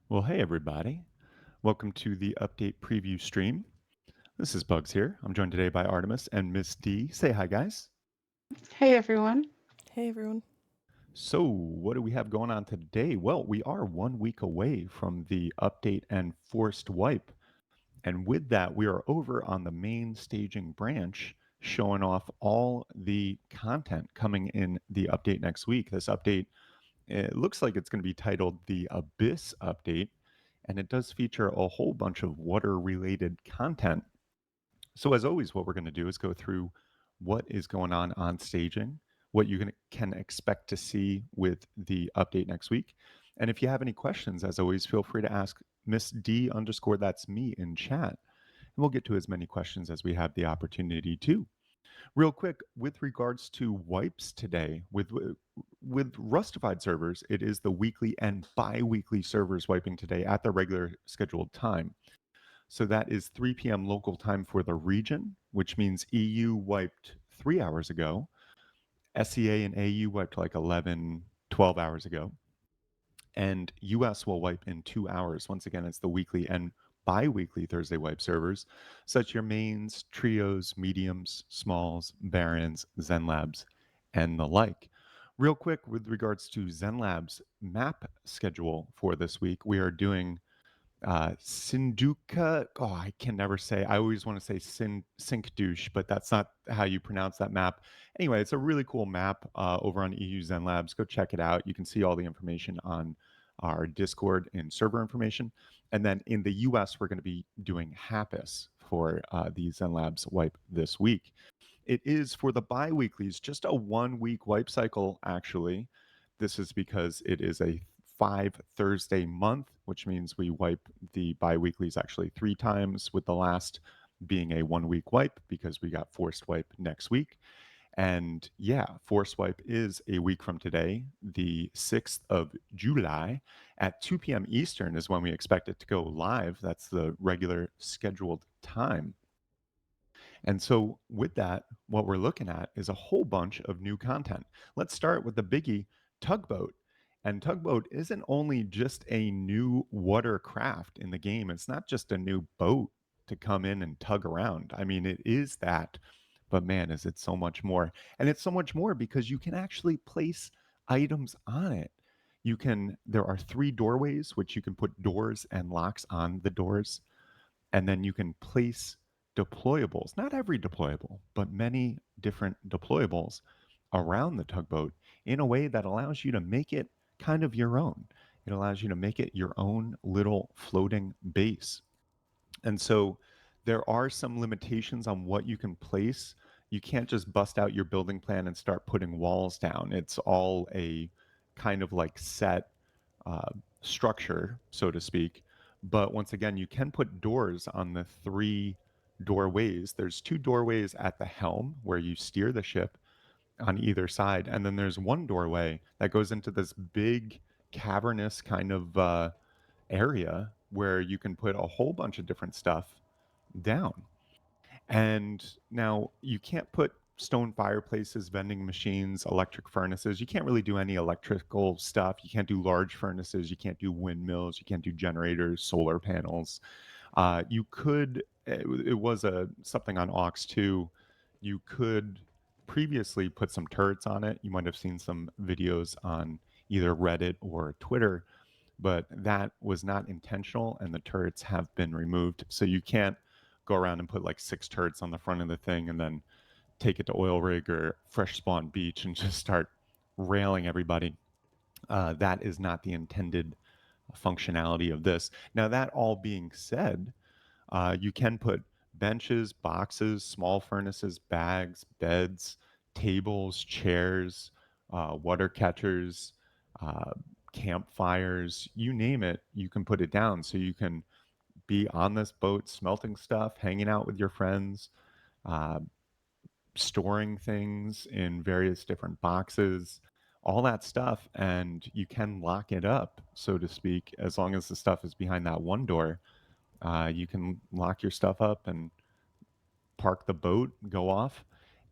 Well, hey everybody. Welcome to the update preview stream. This is Bugs here. I'm joined today by Artemis and Miss D. Say hi, guys. Hey everyone. Hey everyone. So, what do we have going on today? Well, we are 1 week away from the update and forced wipe. And with that, we are over on the main staging branch showing off all the content coming in the update next week. This update, it looks like it's going to be titled the Abyss Update, and it does feature a whole bunch of water related content. So, as always, what we're going to do is go through what is going on staging, what you can expect to see with the update next week. And if you have any questions, as always, feel free to ask Miss D underscore that's me in chat. And we'll get to as many questions as we have the opportunity to. Real quick, with regards to wipes today, with Rustafied servers, it is the weekly and bi-weekly servers wiping today at the regular scheduled time. So that is 3 p.m. local time for the region, which means EU wiped 3 hours ago. SEA and AU wiped like 11, 12 hours ago. And US will wipe in 2 hours. Once again, it's the weekly and bi weekly Thursday wipe servers, such your mains, trios, mediums, smalls, barons, Zen Labs, and the like. Real quick, with regards to Zen Labs map schedule for this week, we are doing Sinduka. Oh, I can never say. I always want to say Sinkdouche, but that's not how you pronounce that map. Anyway, it's a really cool map over on EU Zen Labs. Go check it out. You can see all the information on our Discord and server information. And then in the US, we're going to be doing Happus for the Zen Labs wipe this week. It is for the bi-weeklies, just a 1 week wipe cycle, actually. This is because it is a 5 Thursday month, which means we wipe the bi-weeklies actually 3 times, with the last being a 1 week wipe because we got forced wipe next week. And yeah, forced wipe is a week from today, the 6th of July at 2 p.m. Eastern is when we expect it to go live. That's the regular scheduled time. And so, with that, what we're looking at is a whole bunch of new content. Let's start with the biggie, Tugboat. And Tugboat isn't only just a new watercraft in the game, it's not just a new boat to come in and tug around. I mean, it is that, but man, is it so much more. And it's so much more because you can actually place items on it. There are 3 doorways, which you can put doors and locks on the doors, and then you can place deployables, not every deployable, but many different deployables around the tugboat in a way that allows you to make it kind of your own. It allows you to make it your own little floating base. And so there are some limitations on what you can place. You can't just bust out your building plan and start putting walls down. It's all a kind of like set uh, structure, so to speak. But once again, you can put doors on the 3 doorways. There's 2 doorways at the helm where you steer the ship on either side. And then there's one doorway that goes into this big cavernous kind of area where you can put a whole bunch of different stuff down. And now you can't put stone fireplaces, vending machines, electric furnaces. You can't really do any electrical stuff. You can't do large furnaces. You can't do windmills. You can't do generators, solar panels. You could. It was a something on Aux 2. You could previously put some turrets on it. You might have seen some videos on either Reddit or Twitter, but that was not intentional, and the turrets have been removed. So you can't go around and put like 6 turrets on the front of the thing and then take it to Oil Rig or Fresh Spawn Beach and just start railing everybody. That is not the intended functionality of this. Now, that all being said, you can put benches, boxes, small furnaces, bags, beds, tables, chairs, water catchers, uh, campfires, you name it, you can put it down. So you can be on this boat smelting stuff, hanging out with your friends, uh, storing things in various different boxes, all that stuff. And you can lock it up, so to speak, as long as the stuff is behind that one door. You can lock your stuff up and park the boat, go off,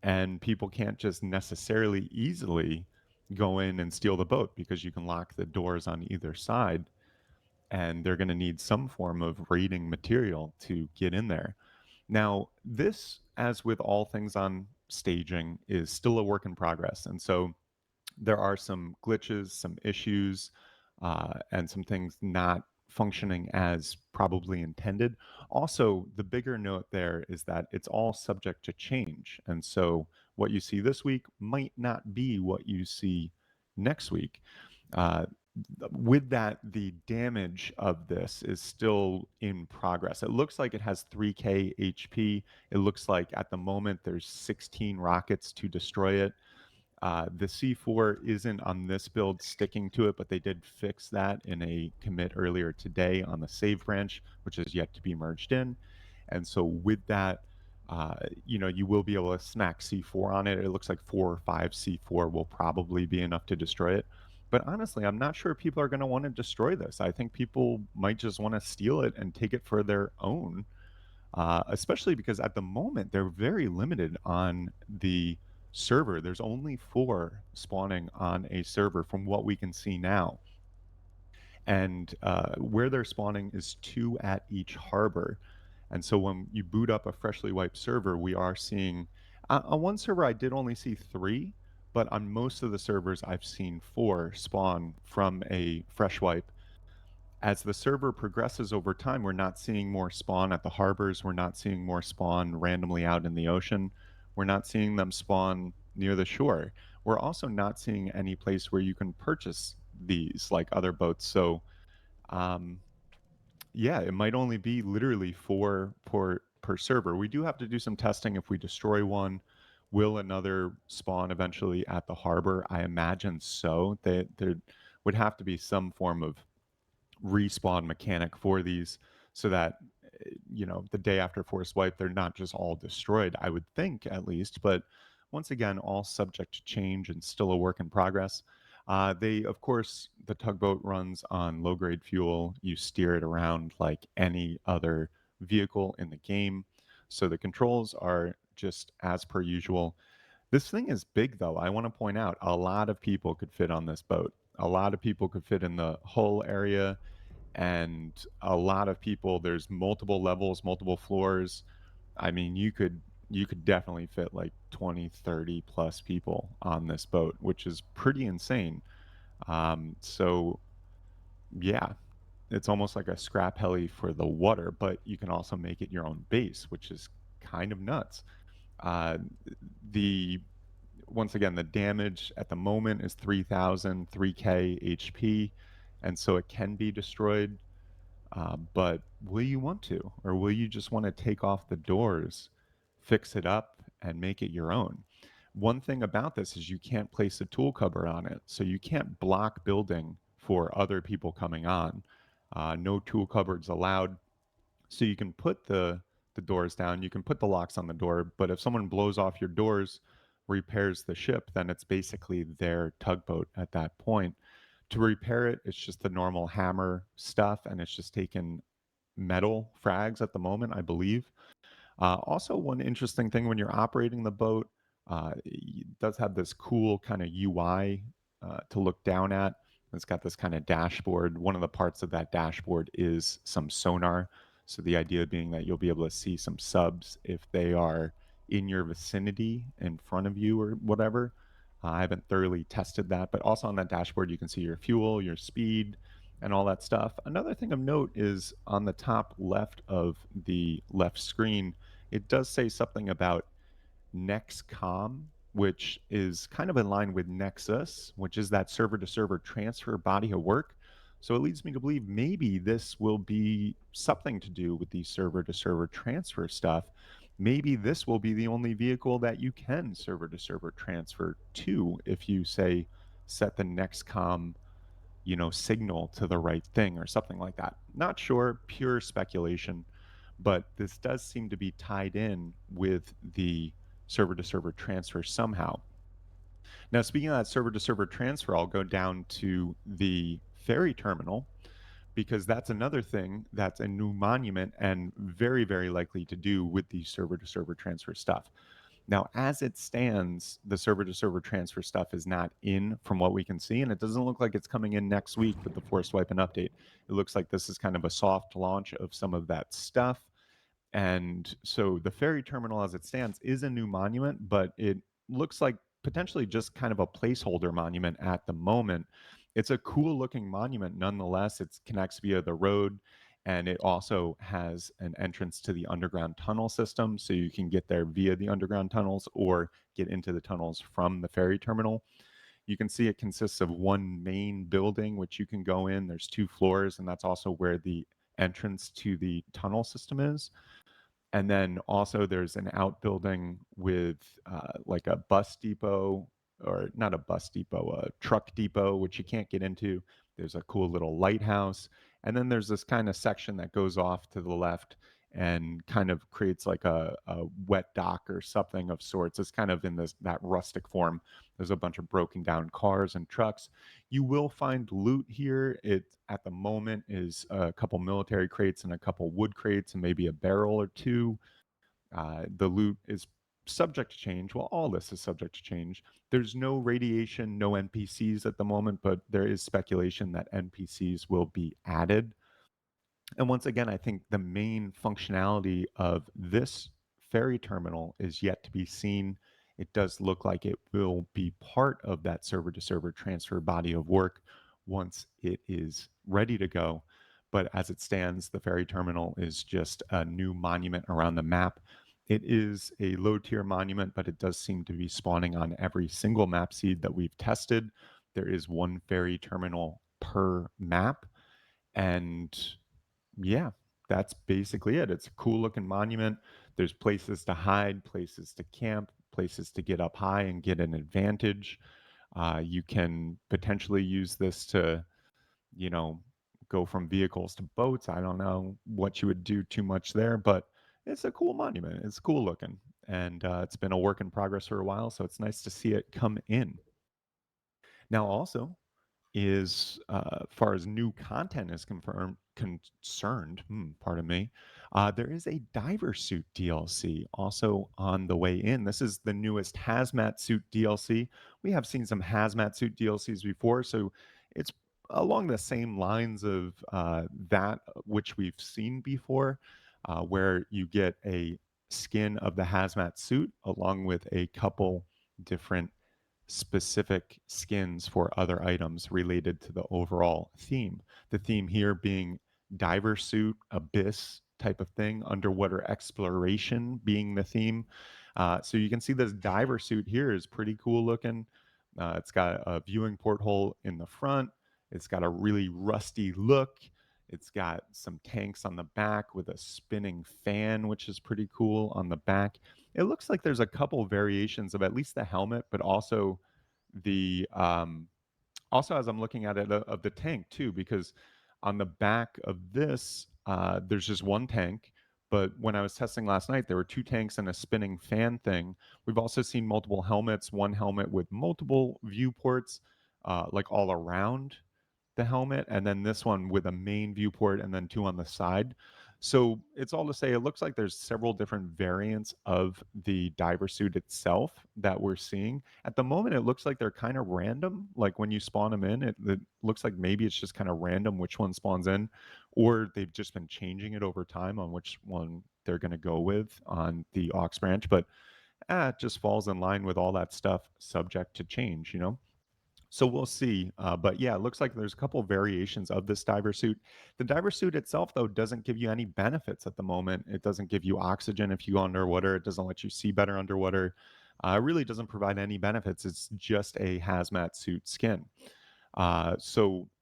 and people can't just necessarily easily go in and steal the boat because you can lock the doors on either side. and they're going to need some form of rating material to get in there. Now, this, as with all things on staging, is still a work in progress. And so there are some glitches, some issues, and some things not functioning as probably intended. Also, the bigger note there is that it's all subject to change. And so what you see this week might not be what you see next week. Uh, with that, the damage of this is still in progress. It looks like it has 3K HP. It looks like at the moment there's 16 rockets to destroy it. The C4 isn't on this build sticking to it, but they did fix that in a commit earlier today on the save branch, which is yet to be merged in. And so with that, you will be able to snack C4 on it. It looks like 4 or 5 C4 will probably be enough to destroy it. But honestly, I'm not sure people are going to want to destroy this. I think people might just want to steal it and take it for their own, especially because at the moment they're very limited on the server. There's only 4 spawning on a server from what we can see now. And where they're spawning is 2 at each harbor. And so when you boot up a freshly wiped server, we are seeing on one server I did only see 3, but on most of the servers I've seen 4 spawn from a fresh wipe. As the server progresses over time, we're not seeing more spawn at the harbors. We're not seeing more spawn randomly out in the ocean. We're not seeing them spawn near the shore. We're also not seeing any place where you can purchase these like other boats. So, um, yeah, it might only be literally 4 per server. We do have to do some testing. If we destroy one, will another spawn eventually at the harbor? I imagine so. There would have to be some form of respawn mechanic for these so that the day after force wipe they're not just all destroyed, I would think, at least. But once again, all subject to change and still a work in progress. They, of course, the tugboat runs on low grade fuel. You steer it around like any other vehicle in the game, so the controls are just as per usual. This thing is big, though. I want to point out a lot of people could fit on this boat. A lot of people could fit in the hull area, and a lot of people, there's multiple levels, multiple floors. I mean, you could definitely fit like 20, 30 plus people on this boat, which is pretty insane. So yeah, it's almost like a scrap heli for the water, but you can also make it your own base, which is kind of nuts. uh, the Once again, the damage at the moment is 3,000, 3K HP, and so it can be destroyed. But will you want to? Or will you just want to take off the doors, fix it up, and make it your own? One thing about this is you can't place a tool cupboard on it. So you can't block building for other people coming on. No tool cupboards allowed. So you can put the doors down, you can put the locks on the door, but if someone blows off your doors, repairs the ship, then it's basically their tugboat at that point. To repair it, it's just the normal hammer stuff, and it's just taking metal frags at the moment, I believe. Also, one interesting thing when you're operating the boat, it does have this cool kind of UI to look down at. It's got this kind of dashboard. One of the parts of that dashboard is some sonar. So the idea being that you'll be able to see some subs if they are in your vicinity, in front of you, or whatever. I haven't thoroughly tested that, but also on that dashboard, you can see your fuel, your speed, and all that stuff. Another thing of note is on the top left of the left screen, it does say something about Nextcom, which is kind of in line with Nexus, which is that server to server transfer body of work. So it leads me to believe maybe this will be something to do with the server to server transfer stuff. Maybe this will be the only vehicle that you can server to server transfer to if you say set the Nextcom signal to the right thing or something like that. Not sure, pure speculation, but this does seem to be tied in with the server to server transfer somehow. Now, speaking of that server to server transfer, I'll go down to the ferry terminal because that's another thing that's a new monument and very, very likely to do with the server to server transfer stuff. Now, as it stands, the server to server transfer stuff is not in from what we can see, and it doesn't look like it's coming in next week with the forced wipe and update. It looks like this is kind of a soft launch of some of that stuff. And so the ferry terminal as it stands is a new monument, but it looks like potentially just kind of a placeholder monument at the moment. It's a cool looking monument nonetheless. It connects via the road, and it also has an entrance to the underground tunnel system. So you can get there via the underground tunnels or get into the tunnels from the ferry terminal. You can see it consists of one main building, which you can go in. There's 2 floors, and that's also where the entrance to the tunnel system is. And then also there's an outbuilding with like a bus depot, or not a bus depot, a truck depot, which you can't get into. There's a cool little lighthouse. And then there's this kind of section that goes off to the left and kind of creates like a wet dock or something of sorts. It's kind of in this that rustic form. There's a bunch of broken down cars and trucks. You will find loot here. It at the moment is a couple military crates and a couple wood crates and maybe a barrel or two. The loot is subject to change. Well, all this is subject to change. There's no radiation, no NPCs at the moment, but there is speculation that NPCs will be added. And once again, I think the main functionality of this ferry terminal is yet to be seen. It does look like it will be part of that server to server transfer body of work once it is ready to go. But as it stands, the ferry terminal is just a new monument around the map. It is a low tier monument, but it does seem to be spawning on every single map seed that we've tested. There is one ferry terminal per map. And yeah, that's basically it. It's a cool looking monument. There's places to hide, places to camp, places to get up high and get an advantage. You can potentially use this to, you know, go from vehicles to boats. I don't know what you would do too much there, but it's a cool monument. It's cool looking. And it's been a work in progress for a while. So it's nice to see it come in. Now, also, is far as new content is concerned, pardon me, there is a Diversuit DLC also on the way in. This is the newest hazmat suit DLC. We have seen some hazmat suit DLCs before, so it's along the same lines of that which we've seen before, where you get a skin of the hazmat suit along with a couple different specific skins for other items related to the overall theme. The theme here being Diversuit, abyss type of thing, underwater exploration being the theme. So you can see this Diversuit here is pretty cool looking. It's got a viewing porthole in the front. It's got a really rusty look. It's got some tanks on the back with a spinning fan, which is pretty cool on the back. It looks like there's a couple variations of at least the helmet, but also the also as I'm looking at it of the tank too, because on the back of this, there's just one tank. But when I was testing last night, there were 2 tanks and a spinning fan thing. We've also seen multiple helmets, one helmet with multiple viewports, like all around the helmet, and then this one with a main viewport and then 2 on the side. So it's all to say, it looks like there's several different variants of the diver suit itself that we're seeing. At the moment, it looks like they're kind of random. Like when you spawn them in, it looks like maybe it's just kind of random which one spawns in, or they've just been changing it over time on which one they're going to go with on the aux branch. But it just falls in line with all that stuff, subject to change, you know? So we'll see. But yeah, it looks like there's a couple of variations of this diver suit. The diver suit itself, though, doesn't give you any benefits at the moment. It doesn't give you oxygen if you go underwater. It doesn't let you see better underwater. It really doesn't provide any benefits. It's just a hazmat suit skin. And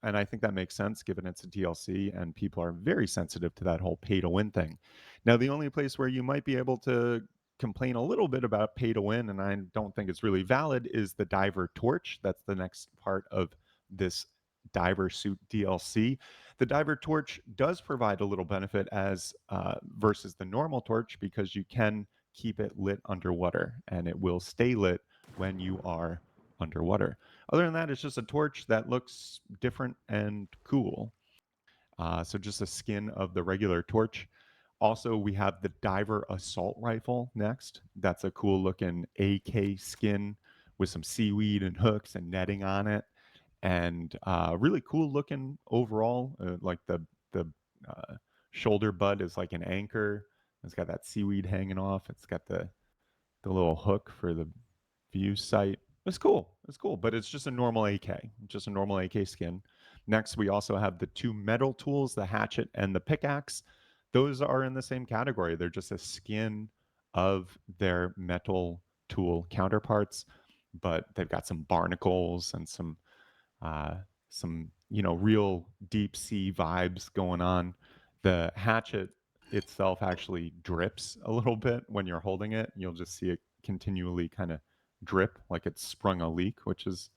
I think that makes sense given it's a DLC and people are very sensitive to that whole pay to win thing. Now, the only place where you might be able to complain a little bit about pay to win, and I don't think it's really valid, is the diver torch. That's the next part of this diver suit DLC. The diver torch does provide a little benefit as versus the normal torch because you can keep it lit underwater and it will stay lit when you are underwater. Other than that, it's just a torch that looks different and cool. So just a skin of the regular torch. Also, we have the Diver Assault Rifle next. That's a cool looking AK skin with some seaweed and hooks and netting on it, and really cool looking overall. Like the uh, shoulder butt is like an anchor. It's got that seaweed hanging off. It's got the little hook for the view sight. It's cool. It's cool, but it's just a normal AK, just a normal AK skin. Next, we also have the two metal tools, the hatchet and the pickaxe. Those are in the same category. They're just a skin of their metal tool counterparts, but they've got some barnacles and uh, some real deep sea vibes going on. The hatchet itself actually drips a little bit when you're holding it. You'll just see it continually kind of drip like it's sprung a leak, which is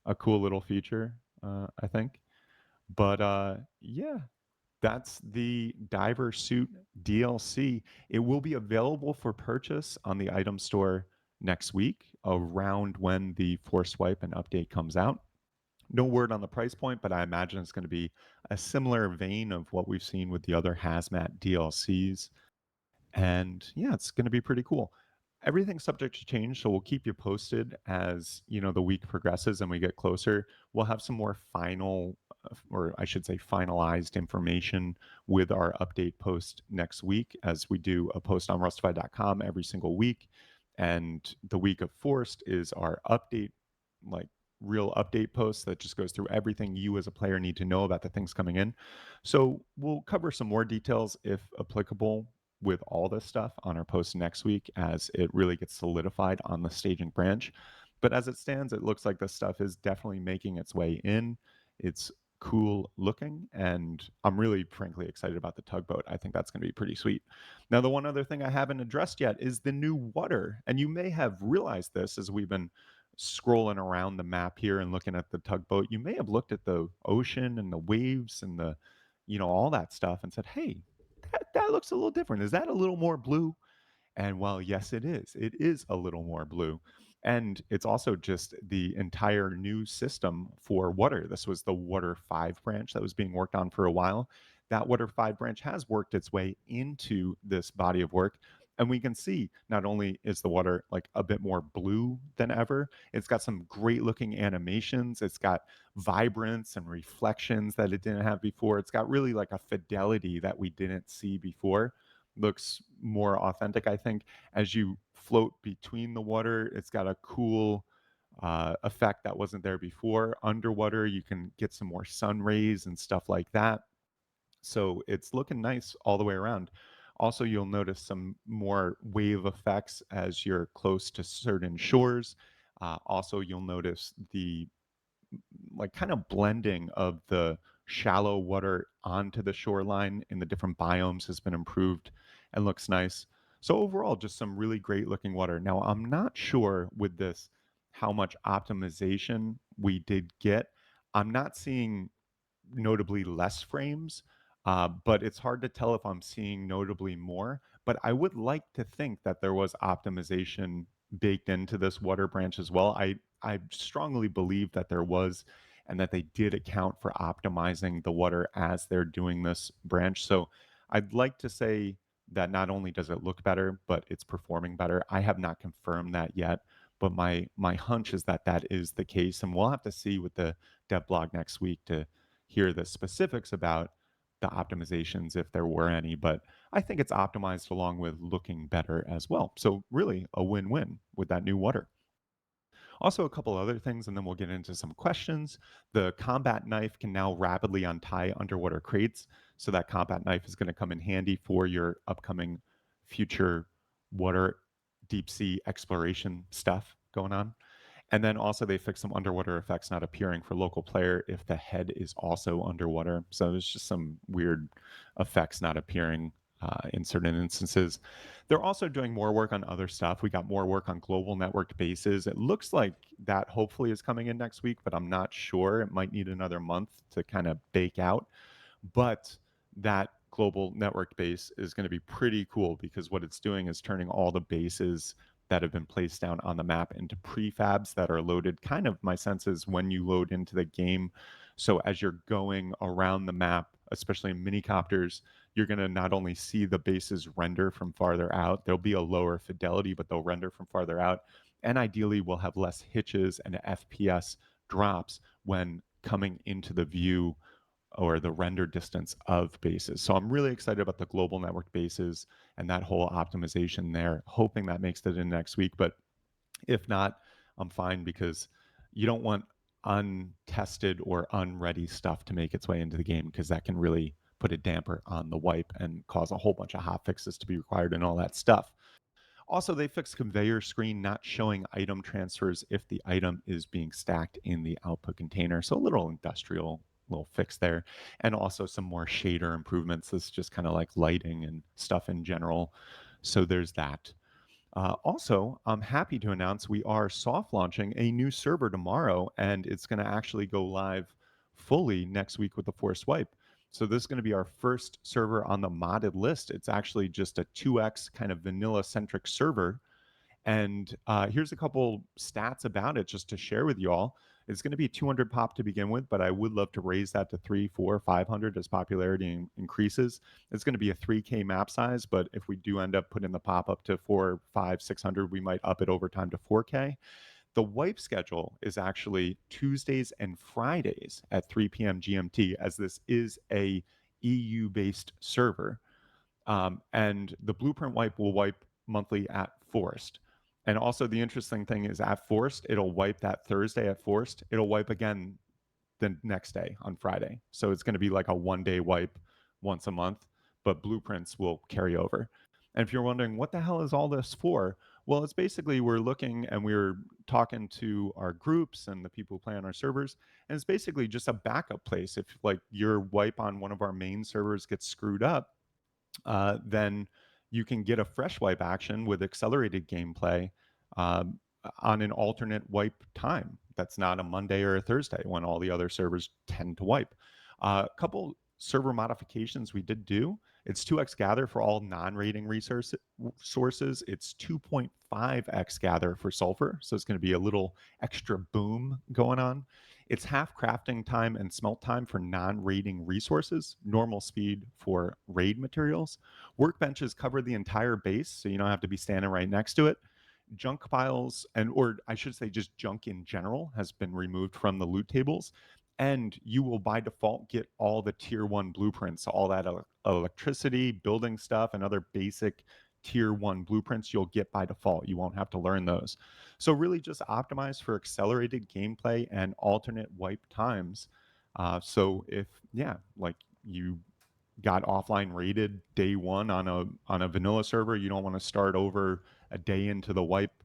a cool little feature, I think. But yeah, that's the Diversuit DLC. It will be available for purchase on the item store next week, around when the Force Wipe and update comes out. No word on the price point, but I imagine it's going to be a similar vein of what we've seen with the other Hazmat DLCs. And yeah, it's going to be pretty cool. Everything's subject to change, so we'll keep you posted as the week progresses and we get closer. We'll have some more final, or I should say, finalized information with our update post next week, as we do a post on Rustafied.com every single week. And the week of Forced is our update, like real update post that just goes through everything you as a player need to know about the things coming in. So we'll cover some more details if applicable with all this stuff on our post next week as it really gets solidified on the staging branch. But as it stands, it looks like this stuff is definitely making its way in. It's cool looking, and I'm really, frankly, excited about the tugboat. I think that's going to be pretty sweet. Now, the one other thing I haven't addressed yet is the new water. And you may have realized this as we've been scrolling around the map here and looking at the tugboat. You may have looked at the ocean and the waves and all that stuff and said, hey, that looks a little different. Is that a little more blue? And well, yes, it is. It is a little more blue. And it's also just the entire new system for water. This was the Water 5 branch that was being worked on for a while. That Water 5 branch has worked its way into this body of work. And we can see not only is the water like a bit more blue than ever, it's got some great looking animations. It's got vibrance and reflections that it didn't have before. It's got really like a fidelity that we didn't see before. Looks more authentic, I think. As you float between the water, it's got a cool effect that wasn't there before. Underwater, you can get some more sun rays and stuff like that. So it's looking nice all the way around. Also, you'll notice some more wave effects as you're close to certain shores. Also, you'll notice the like kind of blending of the shallow water onto the shoreline in the different biomes has been improved and looks nice. So overall, just some really great looking water. Now, I'm not sure with this how much optimization we did get. I'm not seeing notably less frames, but it's hard to tell if I'm seeing notably more. But I would like to think that there was optimization baked into this water branch as well. I strongly believe that there was, and that they did account for optimizing the water as they're doing this branch. So I'd like to say that not only does it look better, but it's performing better. I have not confirmed that yet, but my hunch is that that is the case, and we'll have to see with the dev blog next week to hear the specifics about the optimizations if there were any, but I think it's optimized along with looking better as well. So really a win-win with that new water. Also, a couple other things, and then we'll get into some questions. The combat knife can now rapidly untie underwater crates. So that combat knife is going to come in handy for your upcoming future water deep sea exploration stuff going on. And then also they fixed some underwater effects not appearing for local player if the head is also underwater. So there's just some weird effects not appearing in certain instances. They're also doing more work on other stuff. We got more work on global networked bases. It looks like that hopefully is coming in next week, but I'm not sure. It might need another month to kind of bake out. But that global network base is going to be pretty cool because what it's doing is turning all the bases that have been placed down on the map into prefabs that are loaded kind of, my sense is, when you load into the game. So as you're going around the map, especially in minicopters, you're going to not only see the bases render from farther out, there'll be a lower fidelity, but they'll render from farther out. And ideally, we'll have less hitches and FPS drops when coming into the view or the render distance of bases. So I'm really excited about the global network bases and that whole optimization there, hoping that makes it in next week. But if not, I'm fine because you don't want untested or unready stuff to make its way into the game because that can really put a damper on the wipe and cause a whole bunch of hot fixes to be required and all that stuff. Also, they fixed conveyor screen not showing item transfers if the item is being stacked in the output container. So a little industrial little fix there. And also some more shader improvements. This is just kind of like lighting and stuff in general. So there's that. Also, I'm happy to announce we are soft launching a new server tomorrow, and it's going to actually go live fully next week with the Force Wipe. So this is going to be our first server on the modded list. It's actually just a 2x kind of vanilla centric server, and here's a couple stats about it just to share with you all. It's going to be 200 pop to begin with, but I would love to raise that to 3, 4, 500 as popularity increases. It's going to be a 3K map size, but if we do end up putting the pop up to 4, 5, 600, we might up it over time to 4K. The wipe schedule is actually Tuesdays and Fridays at 3 p.m. GMT, as this is a EU based server. And the blueprint wipe will wipe monthly at Forest. And also, the interesting thing is at Forest, it'll wipe that Thursday at Forest. It'll wipe again the next day on Friday. So it's going to be like a 1 day wipe once a month, but blueprints will carry over. And if you're wondering, what the hell is all this for? Well, it's basically we're looking and we're talking to our groups and the people who play on our servers. And it's basically just a backup place. If like your wipe on one of our main servers gets screwed up, then you can get a fresh wipe action with accelerated gameplay um, on an alternate wipe time. That's not a Monday or a Thursday when all the other servers tend to wipe. A couple server modifications we did do. It's 2x gather for all non-rating sources. It's 2.5x gather for sulfur. So it's going to be a little extra boom going on. It's half crafting time and smelt time for non-raiding resources, normal speed for raid materials. Workbenches cover the entire base, so you don't have to be standing right next to it. Junk piles, and or I should say just junk in general, has been removed from the loot tables. And you will by default get all the tier 1 blueprints, all that electricity, building stuff, and other basic tier 1 blueprints you'll get by default. You won't have to learn those. So really just optimize for accelerated gameplay and alternate wipe times. So if like you got offline rated day one on a vanilla server, you don't want to start over a day into the wipe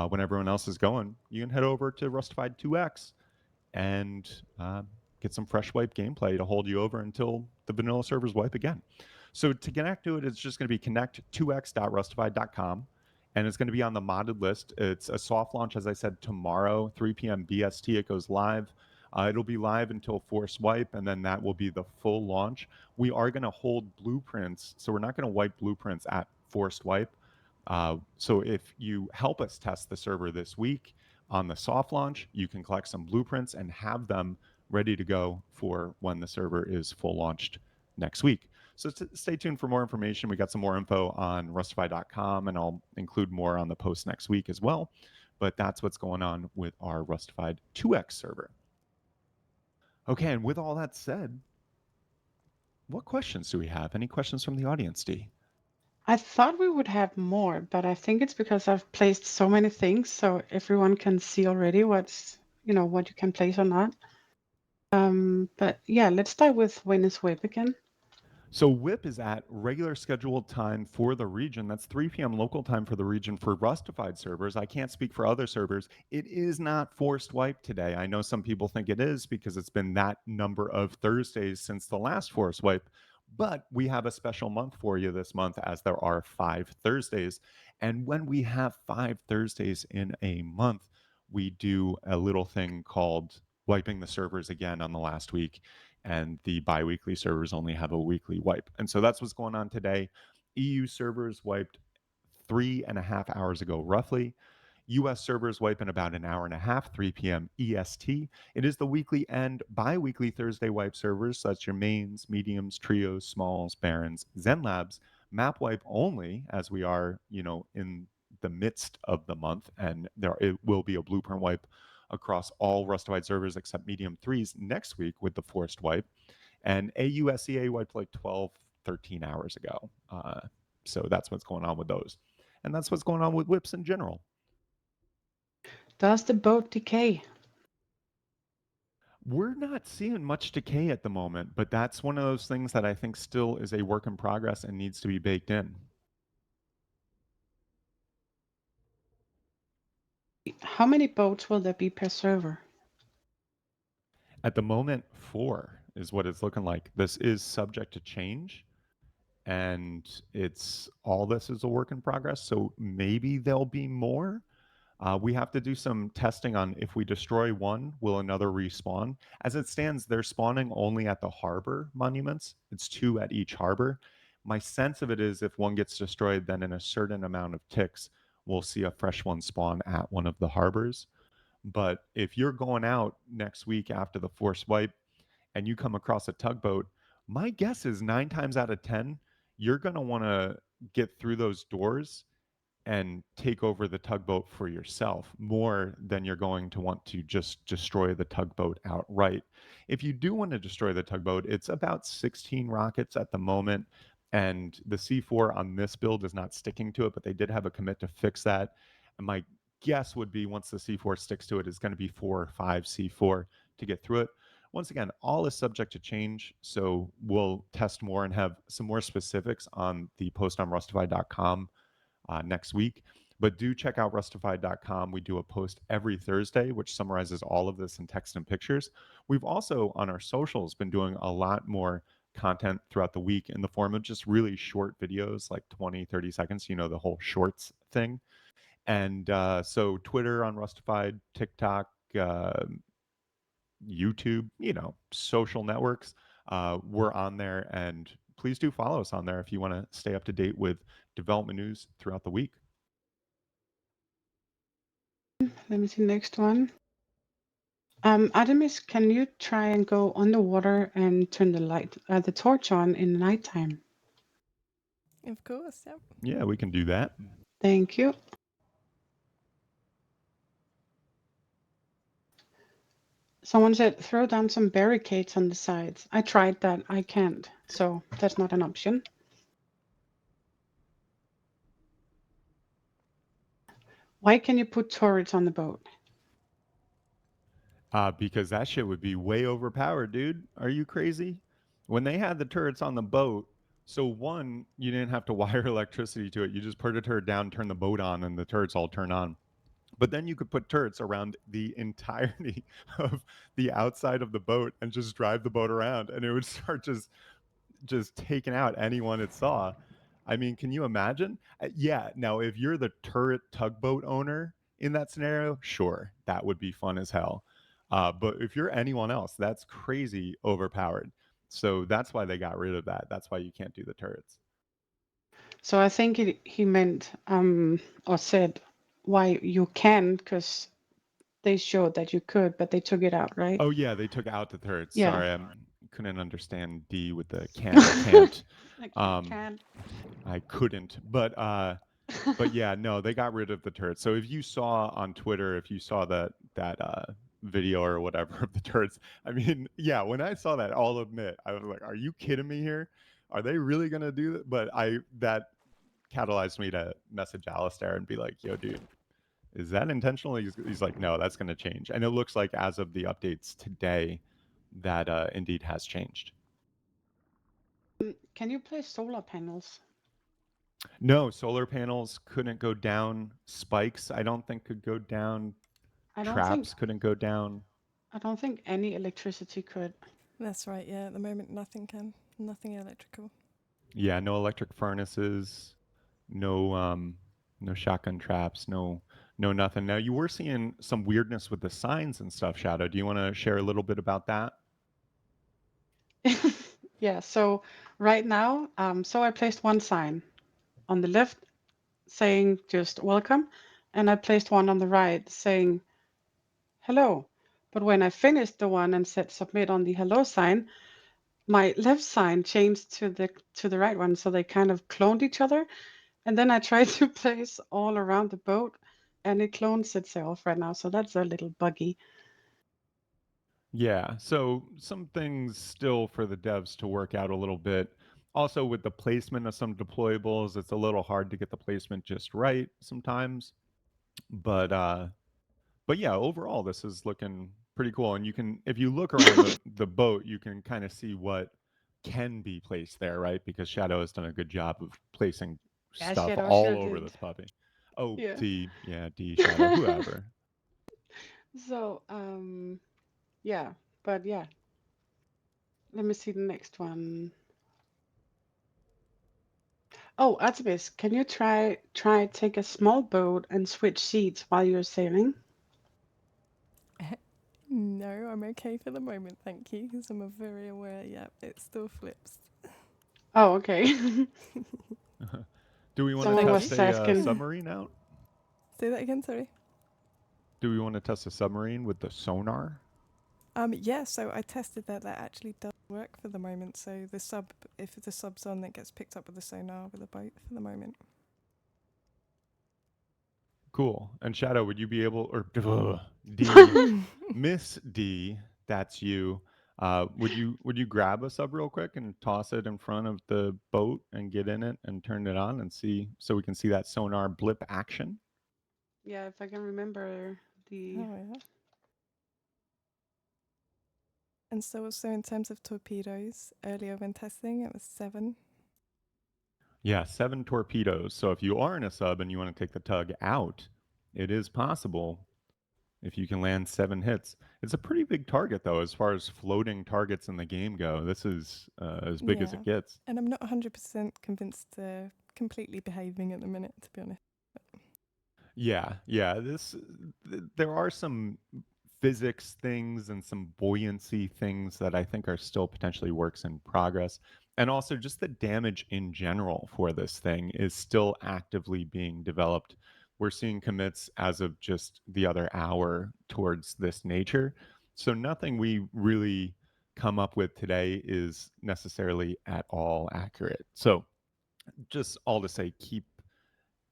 when everyone else is going, you can head over to Rustafied 2X and get some fresh wipe gameplay to hold you over until the vanilla servers wipe again. So to connect to it, it's just going to be connect2x.rustified.com, and it's going to be on the modded list. It's a soft launch, as I said, tomorrow, 3 p.m. BST. It goes live. It'll be live until Force Wipe, and then that will be the full launch. We are going to hold blueprints, so we're not going to wipe blueprints at Forced Wipe. So if you help us test the server this week on the soft launch, you can collect some blueprints and have them ready to go for when the server is full launched next week. So stay tuned for more information. We got some more info on rustify.com, and I'll include more on the post next week as well. But that's what's going on with our Rustified 2x server. Okay, and with all that said, what questions do we have? Any questions from the audience, D? I thought we would have more, but I think it's because I've placed so many things so everyone can see already what you can place or not. But yeah, let's start with when is WIP again? So WIP is at regular scheduled time for the region. That's 3 p.m. local time for the region for Rustified servers. I can't speak for other servers. It is not forced wipe today. I know some people think it is because it's been that number of Thursdays since the last forced wipe. But we have a special month for you this month as there are 5 Thursdays. And when we have 5 Thursdays in a month, we do a little thing called wiping the servers again on the last week, and the biweekly servers only have a weekly wipe. And so that's what's going on today. EU servers wiped 3.5 hours ago, roughly. US servers wipe in about an hour and a half, 3 p.m. EST. It is the weekly and bi weekly Thursday wipe servers. So that's your mains, mediums, trios, smalls, barons, Zen Labs. Map wipe only, as we are, in the midst of the month, and there it will be a blueprint wipe across all Rustafied servers except medium threes next week with the forced wipe. And AUSEA wiped like 12, 13 hours ago. So that's what's going on with those. And that's what's going on with whips in general. Does the boat decay? We're not seeing much decay at the moment, but that's one of those things that I think still is a work in progress and needs to be baked in. How many boats will there be per server? At the moment, 4 is what it's looking like. This is subject to change, and it's all this is a work in progress. So maybe there'll be more. We have to do some testing on if we destroy one, will another respawn? As it stands, they're spawning only at the harbor monuments. It's 2 at each harbor. My sense of it is if one gets destroyed, then in a certain amount of ticks, we'll see a fresh one spawn at one of the harbors. But if you're going out next week after the force wipe and you come across a tugboat, my guess is 9 times out of 10, you're going to want to get through those doors and take over the tugboat for yourself more than you're going to want to just destroy the tugboat outright. If you do want to destroy the tugboat, it's about 16 rockets at the moment. And the C4 on this build is not sticking to it, but they did have a commit to fix that. And my guess would be once the C4 sticks to it, it's going to be 4 or 5 C4 to get through it. Once again, all is subject to change. So we'll test more and have some more specifics on the post on rustified.com next week. But do check out rustified.com. We do a post every Thursday, which summarizes all of this in text and pictures. We've also, on our socials, been doing a lot more content throughout the week in the form of just really short videos, like 20, 30 seconds, the whole shorts thing. And so Twitter on Rustified, TikTok, YouTube, social networks. We're on there, and please do follow us on there if you want to stay up to date with development news throughout the week. Let me see next one. Artemis, can you try and go underwater and turn the torch on in the nighttime? Of course, yep. Yeah, we can do that. Thank you. Someone said throw down some barricades on the sides. I tried that. I can't. So that's not an option. Why can you put turrets on the boat? Because that shit would be way overpowered, dude. Are you crazy? When they had the turrets on the boat, so one, you didn't have to wire electricity to it. You just put a turret down, turn the boat on, and the turrets all turn on. But then you could put turrets around the entirety of the outside of the boat and just drive the boat around, and it would start just taking out anyone it saw. I mean, can you imagine? Yeah. Now, if you're the turret tugboat owner in that scenario, sure, that would be fun as hell. But if you're anyone else, that's crazy overpowered. So that's why they got rid of that. That's why you can't do the turrets. So I think he meant or said why you can, because they showed that you could, but they took it out, right? Oh yeah, they took out the turrets. Yeah. Sorry, I couldn't understand D with the can or can't. Like I Um, can't. I couldn't, but yeah, no, they got rid of the turrets. So if you saw on Twitter, if you saw that video or whatever of the turrets, I mean, yeah, when I saw that, I'll admit, I was like, "Are you kidding me here? Are they really gonna do that?" But that catalyzed me to message Alistair and be like, "Yo, dude, is that intentional?" He's like, "No, that's gonna change." And it looks like as of the updates today, that indeed has changed. Can you place solar panels? No, solar panels couldn't go down. Spikes, I don't think could go down. I don't think Traps couldn't go down. I don't think any electricity could. That's right, yeah. At the moment, nothing can. Nothing electrical. Yeah, no electric furnaces, no shotgun traps, no nothing. Now you were seeing some weirdness with the signs and stuff, Shadow. Do you want to share a little bit about that? Yeah, so right now, so I placed one sign on the left saying just welcome, and I placed one on the right saying hello. But when I finished the one and said submit on the hello sign, my left sign changed to the right one, so they kind of cloned each other. And then I tried to place all around the boat, and it clones itself right now. So that's a little buggy. Yeah, so some things still for the devs to work out a little bit. Also, with the placement of some deployables, it's a little hard to get the placement just right sometimes. But yeah, overall, this is looking pretty cool. And you can, if you look around the boat, you can kind of see what can be placed there, right? Because Shadow has done a good job of placing Yeah, stuff Shadow all sure over did. this puppy. Oh, Yeah. D Shadow, whoever. So, yeah, but yeah. Let me see the next one. Oh, Artemis, can you try take a small boat and switch seats while you're sailing? No, I'm okay for the moment, thank you, because I'm very aware, yeah, it still flips. Oh, okay. Do we want to Someone Thank test was you. a asking. submarine out? Say that again, sorry. Do we want to test a submarine with the sonar? Yeah, so I tested that actually does work for the moment. So the sub, if the sub's on, it gets picked up with the sonar with the boat for the moment. Cool. And Shadow, would you be able, or D, Miss D, that's you. Would you grab a sub real quick and toss it in front of the boat and get in it and turn it on and see so we can see that sonar blip action? Yeah, if I can remember the. Oh yeah. And so also in terms of torpedoes, earlier when testing, it was 7. Yeah, 7 torpedoes. So if you are in a sub and you want to take the tug out, it is possible if you can land 7 hits. It's a pretty big target, though, as far as floating targets in the game go. This is as big as Yeah. it gets. And I'm not 100% convinced they're completely behaving at the minute, to be honest. Yeah. There are some physics things and some buoyancy things that I think are still potentially works in progress. And also, just the damage in general for this thing is still actively being developed. We're seeing commits as of just the other hour towards this nature. So, nothing we really come up with today is necessarily at all accurate. So, just all to say, keep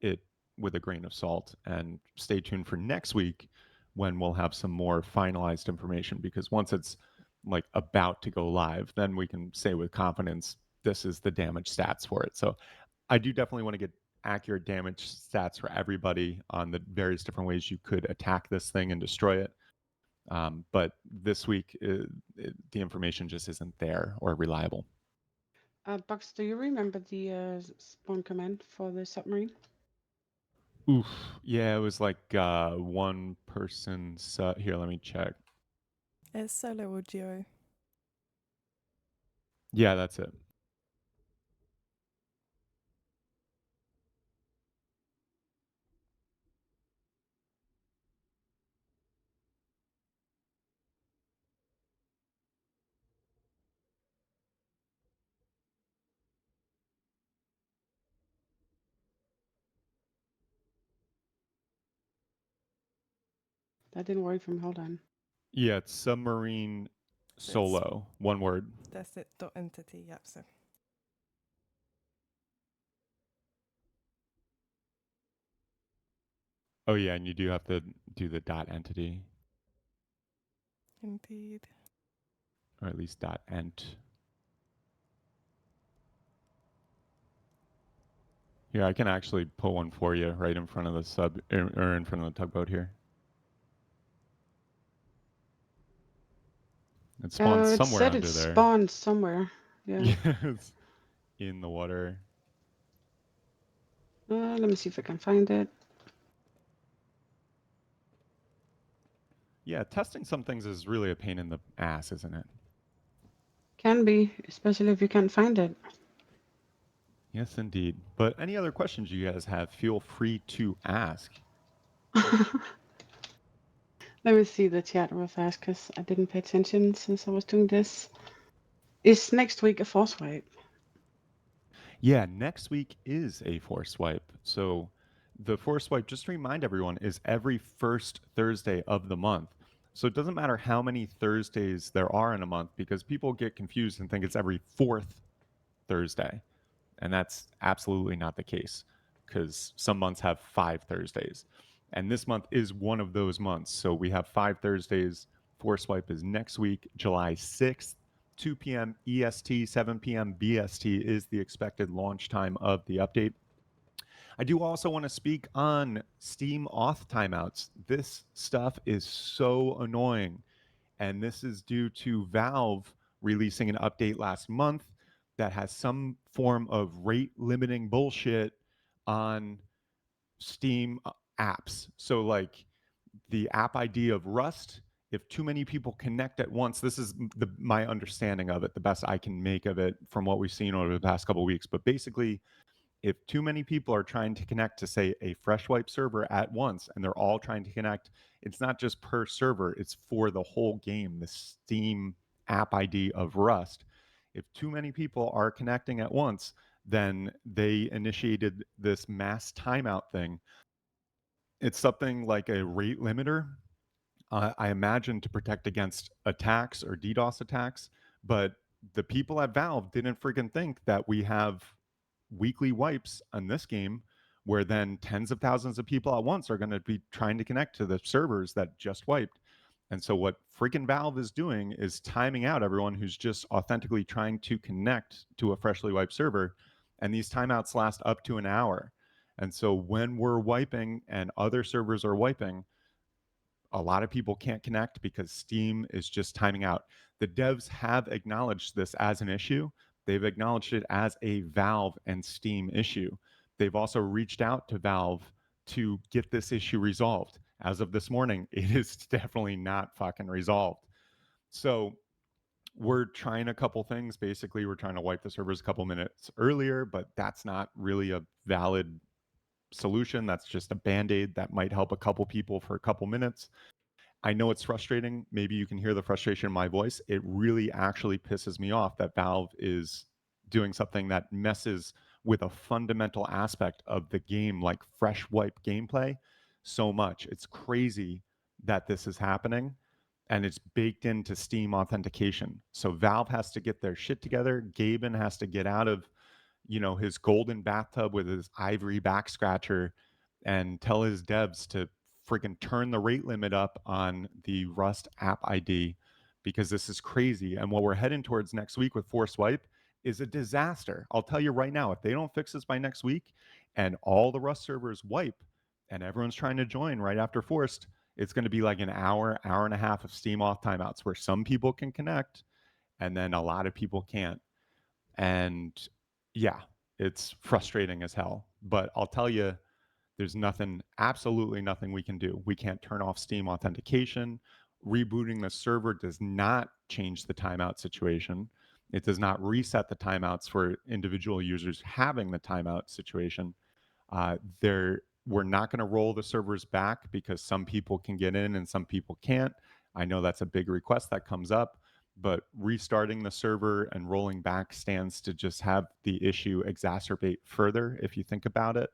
it with a grain of salt and stay tuned for next week when we'll have some more finalized information, because once it's like about to go live, then we can say with confidence this is the damage stats for it. So I do definitely want to get accurate damage stats for everybody on the various different ways you could attack this thing and destroy it. But this week, the information just isn't there or reliable. Bugs, do you remember the spawn command for the submarine? Oof. Yeah, it was like one person. Here, let me check. It's solo or duo. Yeah, that's it. That didn't work for me. Hold on. Yeah, it's submarine So it's, solo. One word. that's it, dot entity, yep, so. Oh yeah, and you do have to do the dot entity, Indeed. or at least dot ent. Here, I can actually pull one for you right in front of the sub, or in front of the tugboat here. It spawns It somewhere said it under there. spawned somewhere. Yeah. Yeah, it's in the water. Let me see if I can find it. Yeah, testing some things is really a pain in the ass, isn't it? Can be, especially if you can't find it. Yes, indeed. But any other questions you guys have, feel free to ask. Let me see the chat real fast because I didn't pay attention since I was doing this. Is next week a force wipe? Yeah, next week is a force wipe. So the force wipe, just to remind everyone, is every first Thursday of the month. So it doesn't matter how many Thursdays there are in a month because people get confused and think it's every fourth Thursday. And that's absolutely not the case because some months have 5 Thursdays. And this month is one of those months. So we have 5 Thursdays. Force wipe is next week, July 6th, 2 p.m. EST, 7 p.m. BST is the expected launch time of the update. I do also want to speak on Steam auth timeouts. This stuff is so annoying. And this is due to Valve releasing an update last month that has some form of rate limiting bullshit on Steam apps. So, like the app ID of Rust, if too many people connect at once, this is my understanding of it, the best I can make of it from what we've seen over the past couple of weeks. But basically, if too many people are trying to connect to, say, a Freshwipe server at once, and they're all trying to connect, it's not just per server, it's for the whole game, the Steam app ID of Rust. If too many people are connecting at once, then they initiated this mass timeout thing. It's something like a rate limiter, I imagine, to protect against attacks or DDoS attacks. But the people at Valve didn't freaking think that we have weekly wipes on this game where then tens of thousands of people at once are going to be trying to connect to the servers that just wiped. And so what freaking Valve is doing is timing out everyone who's just authentically trying to connect to a freshly wiped server. And these timeouts last up to an hour. And so when we're wiping and other servers are wiping, a lot of people can't connect because Steam is just timing out. The devs have acknowledged this as an issue. They've acknowledged it as a Valve and Steam issue. They've also reached out to Valve to get this issue resolved. As of this morning, it is definitely not fucking resolved. So we're trying a couple things. Basically, we're trying to wipe the servers a couple minutes earlier, but that's not really a valid solution. That's just a band-aid that might help a couple people for a couple minutes. I know it's frustrating. Maybe you can hear the frustration in my voice. It really actually pisses me off that Valve is doing something that messes with a fundamental aspect of the game, like fresh wipe gameplay, so much. It's crazy that this is happening, and it's baked into Steam authentication. So Valve has to get their shit together. Gaben has to get out of, his golden bathtub with his ivory back scratcher and tell his devs to freaking turn the rate limit up on the Rust app ID because this is crazy. And what we're heading towards next week with Force Wipe is a disaster. I'll tell you right now, if they don't fix this by next week and all the Rust servers wipe and everyone's trying to join right after Forced, it's going to be like an hour, hour and a half of Steam off timeouts where some people can connect and then a lot of people can't. And yeah, it's frustrating as hell. But I'll tell you, there's nothing, absolutely nothing we can do. We can't turn off Steam authentication. Rebooting the server does not change the timeout situation. It does not reset the timeouts for individual users having the timeout situation. We're not going to roll the servers back because some people can get in and some people can't. I know that's a big request that comes up, but restarting the server and rolling back stands to just have the issue exacerbate further if you think about it.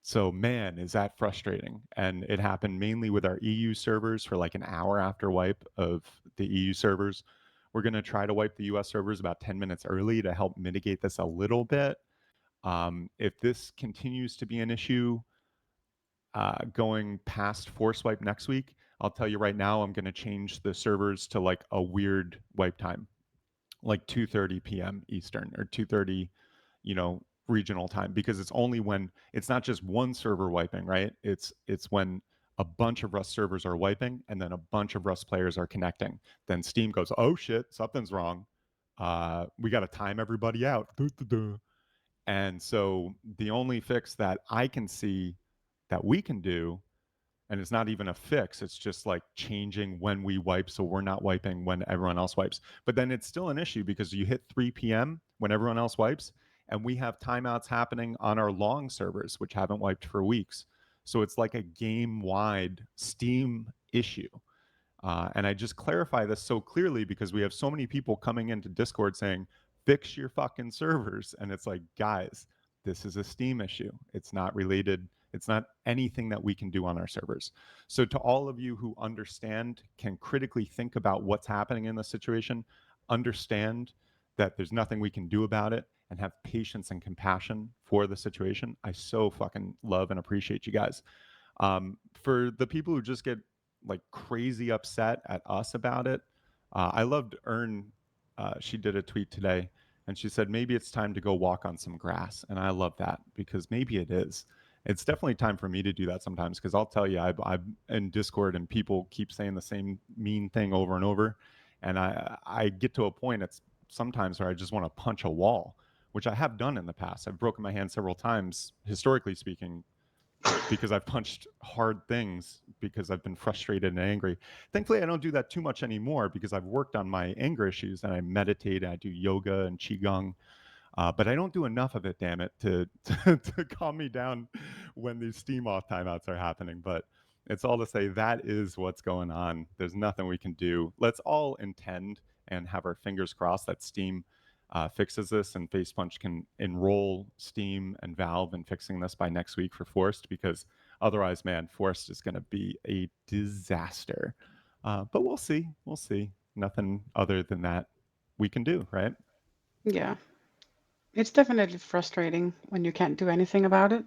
So man, is that frustrating. And it happened mainly with our EU servers for like an hour after wipe of the EU servers. We're going to try to wipe the US servers about 10 minutes early to help mitigate this a little bit. If this continues to be an issue going past Force Wipe next week, I'll tell you right now, I'm going to change the servers to like a weird wipe time, like 2:30 p.m. Eastern or 2:30, regional time, because it's only when it's not just one server wiping, right? It's when a bunch of Rust servers are wiping and then a bunch of Rust players are connecting. Then Steam goes, "Oh shit, something's wrong. We got to time everybody out." And so the only fix that I can see that we can do, and it's not even a fix, it's just like changing when we wipe so we're not wiping when everyone else wipes. But then it's still an issue because you hit 3 p.m. when everyone else wipes, and we have timeouts happening on our long servers, which haven't wiped for weeks. So it's like a game-wide Steam issue. And I just clarify this so clearly because we have so many people coming into Discord saying, fix your fucking servers. And it's like, guys, this is a Steam issue. It's not related. It's not anything that we can do on our servers. So to all of you who understand, can critically think about what's happening in the situation, understand that there's nothing we can do about it, and have patience and compassion for the situation, I so fucking love and appreciate you guys. For the people who just get like crazy upset at us about it, I loved Earn. She did a tweet today and she said, maybe it's time to go walk on some grass. And I love that because maybe it is. It's definitely time for me to do that sometimes because I'll tell you, I'm in Discord and people keep saying the same mean thing over and over. And I get to a point, it's sometimes where I just want to punch a wall, which I have done in the past. I've broken my hand several times, historically speaking, because I've punched hard things because I've been frustrated and angry. Thankfully, I don't do that too much anymore because I've worked on my anger issues and I meditate, I do yoga and qigong, but I don't do enough of it, damn it, to calm me down when these Steam off timeouts are happening. But it's all to say that is what's going on. There's nothing we can do. Let's all intend and have our fingers crossed that Steam fixes this and Facepunch can enroll Steam and Valve in fixing this by next week for Forced, because otherwise, man, Forced is going to be a disaster. But we'll see. We'll see. Nothing other than that we can do, right? Yeah. It's definitely frustrating when you can't do anything about it.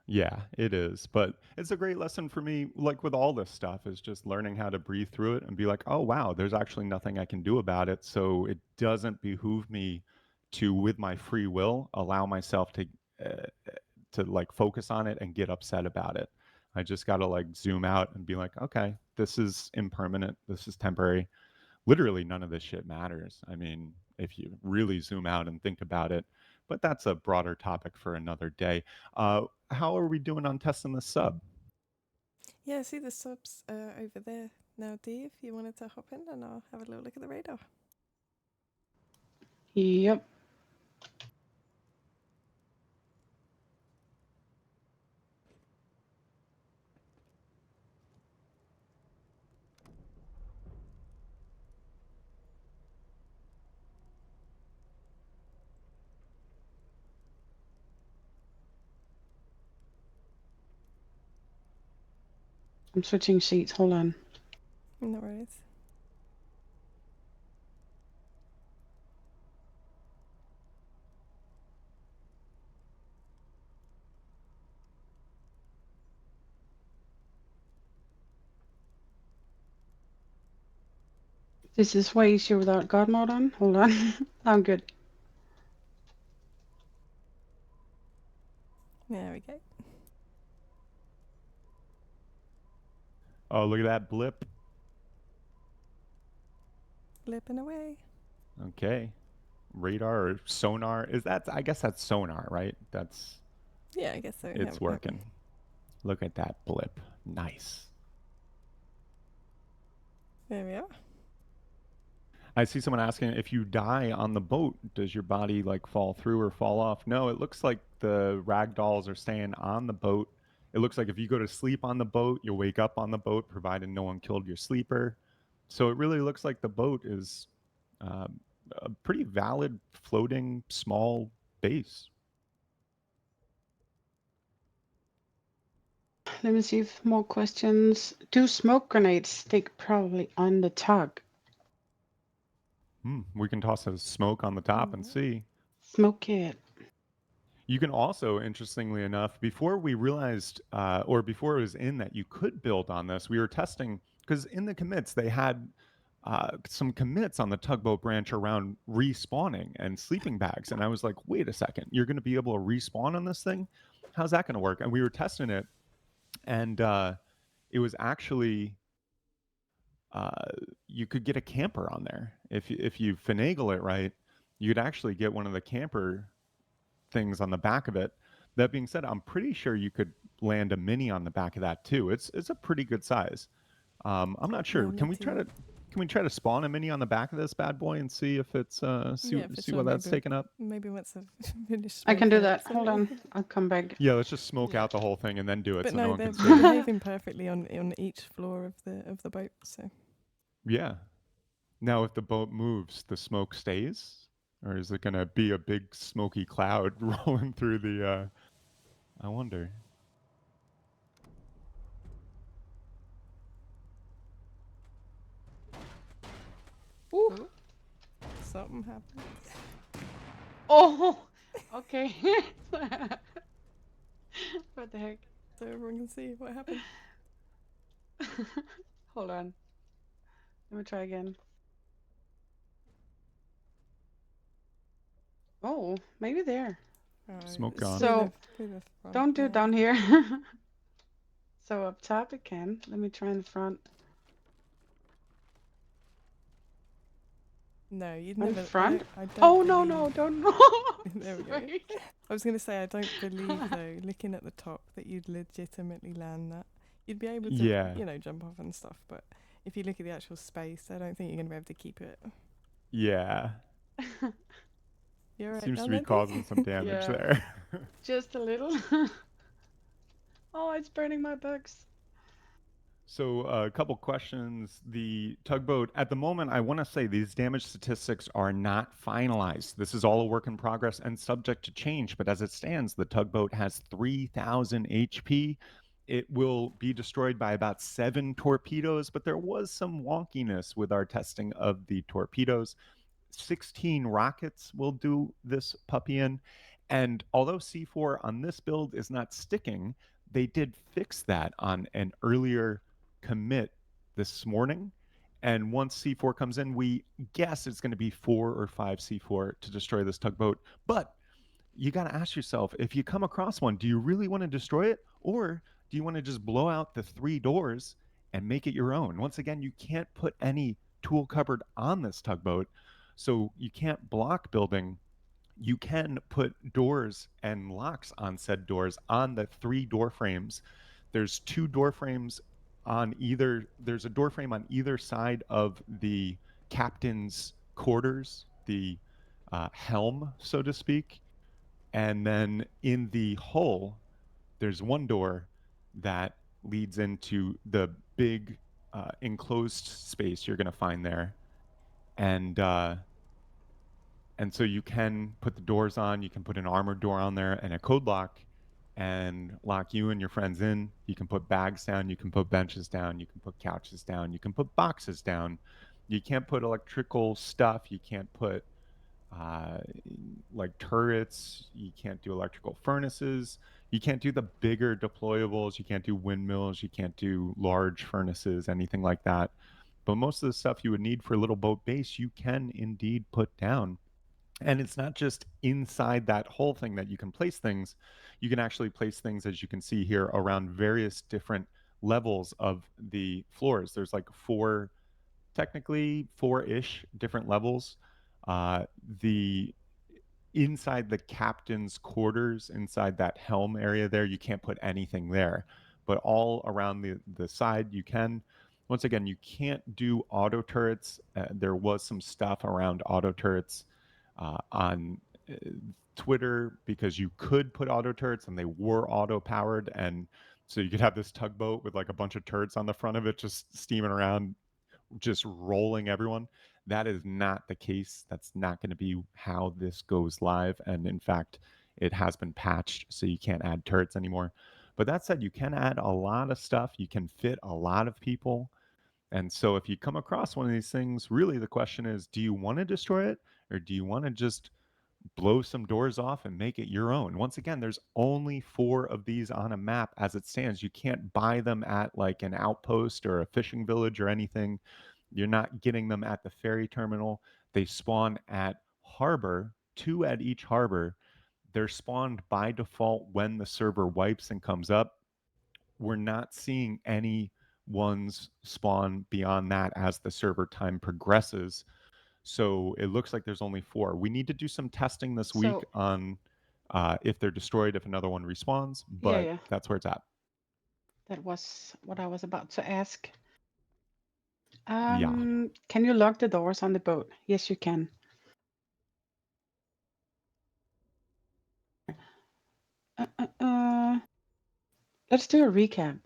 Yeah, it is. But it's a great lesson for me, like with all this stuff, is just learning how to breathe through it and be like, oh, wow, there's actually nothing I can do about it. So it doesn't behoove me to, with my free will, allow myself to like focus on it and get upset about it. I just got to like zoom out and be like, okay, this is impermanent. This is temporary. Literally none of this shit matters. I mean, if you really zoom out and think about it, but that's a broader topic for another day. How are we doing on testing the sub? Yeah, I see the subs over there now, Dee. If you wanted to hop in, and I'll have a little look at the radar. Yep. I'm switching seats. Hold on. No worries. This is way easier without God mode on. Hold on. I'm good. There we go. Oh, look at that blip. Flipping away. Okay. Radar or sonar. Is that, I guess that's sonar, right? That's, Yeah, I guess so. it's working. Look at that blip. Nice. There we are. I see someone asking, if you die on the boat, does your body like fall through or fall off? No, it looks like the rag dolls are staying on the boat. It looks like if you go to sleep on the boat, you'll wake up on the boat, provided no one killed your sleeper. So it really looks like the boat is a pretty valid floating small base. Let me see if more questions. Do smoke grenades stick probably on the tug? We can toss a smoke on the top and see. Smoke it. You can also, interestingly enough, before we realized, or before it was in that you could build on this, we were testing, because in the commits, they had some commits on the Tugboat branch around respawning and sleeping bags. And I was like, wait a second, you're going to be able to respawn on this thing? How's that going to work? And we were testing it, and it was actually, you could get a camper on there. If you finagle it right, you'd actually get one of the camper things on the back of it. That being said, I'm pretty sure you could land a mini on the back of that too. It's a pretty good size. I'm not sure. Yeah, Can we try to spawn a mini on the back of this bad boy and see if it's see for see sure. what that's taken up? Maybe once I've finished. I can do smoking that. it, so- Hold on. I'll come back. Yeah, let's just smoke out the whole thing and then do it, But so no, no one they're can see it. behaving perfectly on each floor of the boat. So Yeah. Now, if the boat moves, the smoke stays, Or is it going to be a big smoky cloud rolling through the, I wonder. Ooh. Oh, something happened. Oh, okay. What the heck? So everyone can see what happened. Hold on. Let me try again. Oh, maybe there. Oh, Smoke it's gone. So through the front. don't do it Yeah. down here. So up top it can. Let me try in the front. No, you'd In never. front? I don't Oh no believe. no don't know. There we go. Sorry. I was going to say I don't believe though, looking at the top, that you'd legitimately land that. You'd be able to, Yeah. jump off and stuff, but if you look at the actual space, I don't think you're going to be able to keep it. Yeah. You're right Seems to down be there, causing some damage Yeah. there. Just a little. Oh, it's burning my bugs. So a couple questions. The tugboat, at the moment, I want to say these damage statistics are not finalized. This is all a work in progress and subject to change. But as it stands, the tugboat has 3,000 HP. It will be destroyed by about 7 torpedoes, but there was some wonkiness with our testing of the torpedoes. 16 rockets will do this puppy in. And although C4 on this build is not sticking, they did fix that on an earlier commit this morning. And once C4 comes in, we guess it's going to be 4 or 5 C4 to destroy this tugboat. But you got to ask yourself, if you come across one, do you really want to destroy it? Or do you want to just blow out the 3 doors and make it your own? Once again, you can't put any tool cupboard on this tugboat. So you can't block building. You can put doors and locks on said doors on the 3 door frames. There's 2 door frames on either, there's a door frame on either side of the captain's quarters, the helm, so to speak. And then in the hull, there's one door that leads into the big enclosed space you're going to find there. And so you can put the doors on. You can put an armored door on there and a code lock and lock you and your friends in. You can put bags down. You can put benches down. You can put couches down. You can put boxes down. You can't put electrical stuff. You can't put uh, like turrets. You can't do electrical furnaces. You can't do the bigger deployables. You can't do windmills. You can't do large furnaces, anything like that. But most of the stuff you would need for a little boat base, you can indeed put down. And it's not just inside that whole thing that you can place things. You can actually place things, as you can see here, around various different levels of the floors. There's like technically four-ish different levels. The inside the captain's quarters, inside that helm area there, you can't put anything there. But all around the side, you can. Once again, you can't do auto turrets. There was some stuff around auto turrets on Twitter because you could put auto turrets and they were auto powered. And so you could have this tugboat with like a bunch of turrets on the front of it just steaming around, just rolling everyone. That is not the case. That's not going to be how this goes live. And in fact, it has been patched, so you can't add turrets anymore. But that said, you can add a lot of stuff. You can fit a lot of people. And so if you come across one of these things, really the question is, do you want to destroy it or do you want to just blow some doors off and make it your own? Once again, there's only 4 of these on a map as it stands. You can't buy them at like an outpost or a fishing village or anything. You're not getting them at the ferry terminal. They spawn at harbor, 2 at each harbor. They're spawned by default when the server wipes and comes up. We're not seeing any ones spawn beyond that as the server time progresses. So it looks like there's only 4. We need to do some testing this week So on if they're destroyed, if another one respawns, yeah, but yeah. that's where it's at. That was what I was about to ask. Yeah. Can you lock the doors on the boat? Yes, you can. Uh, uh, uh. Let's do a recap.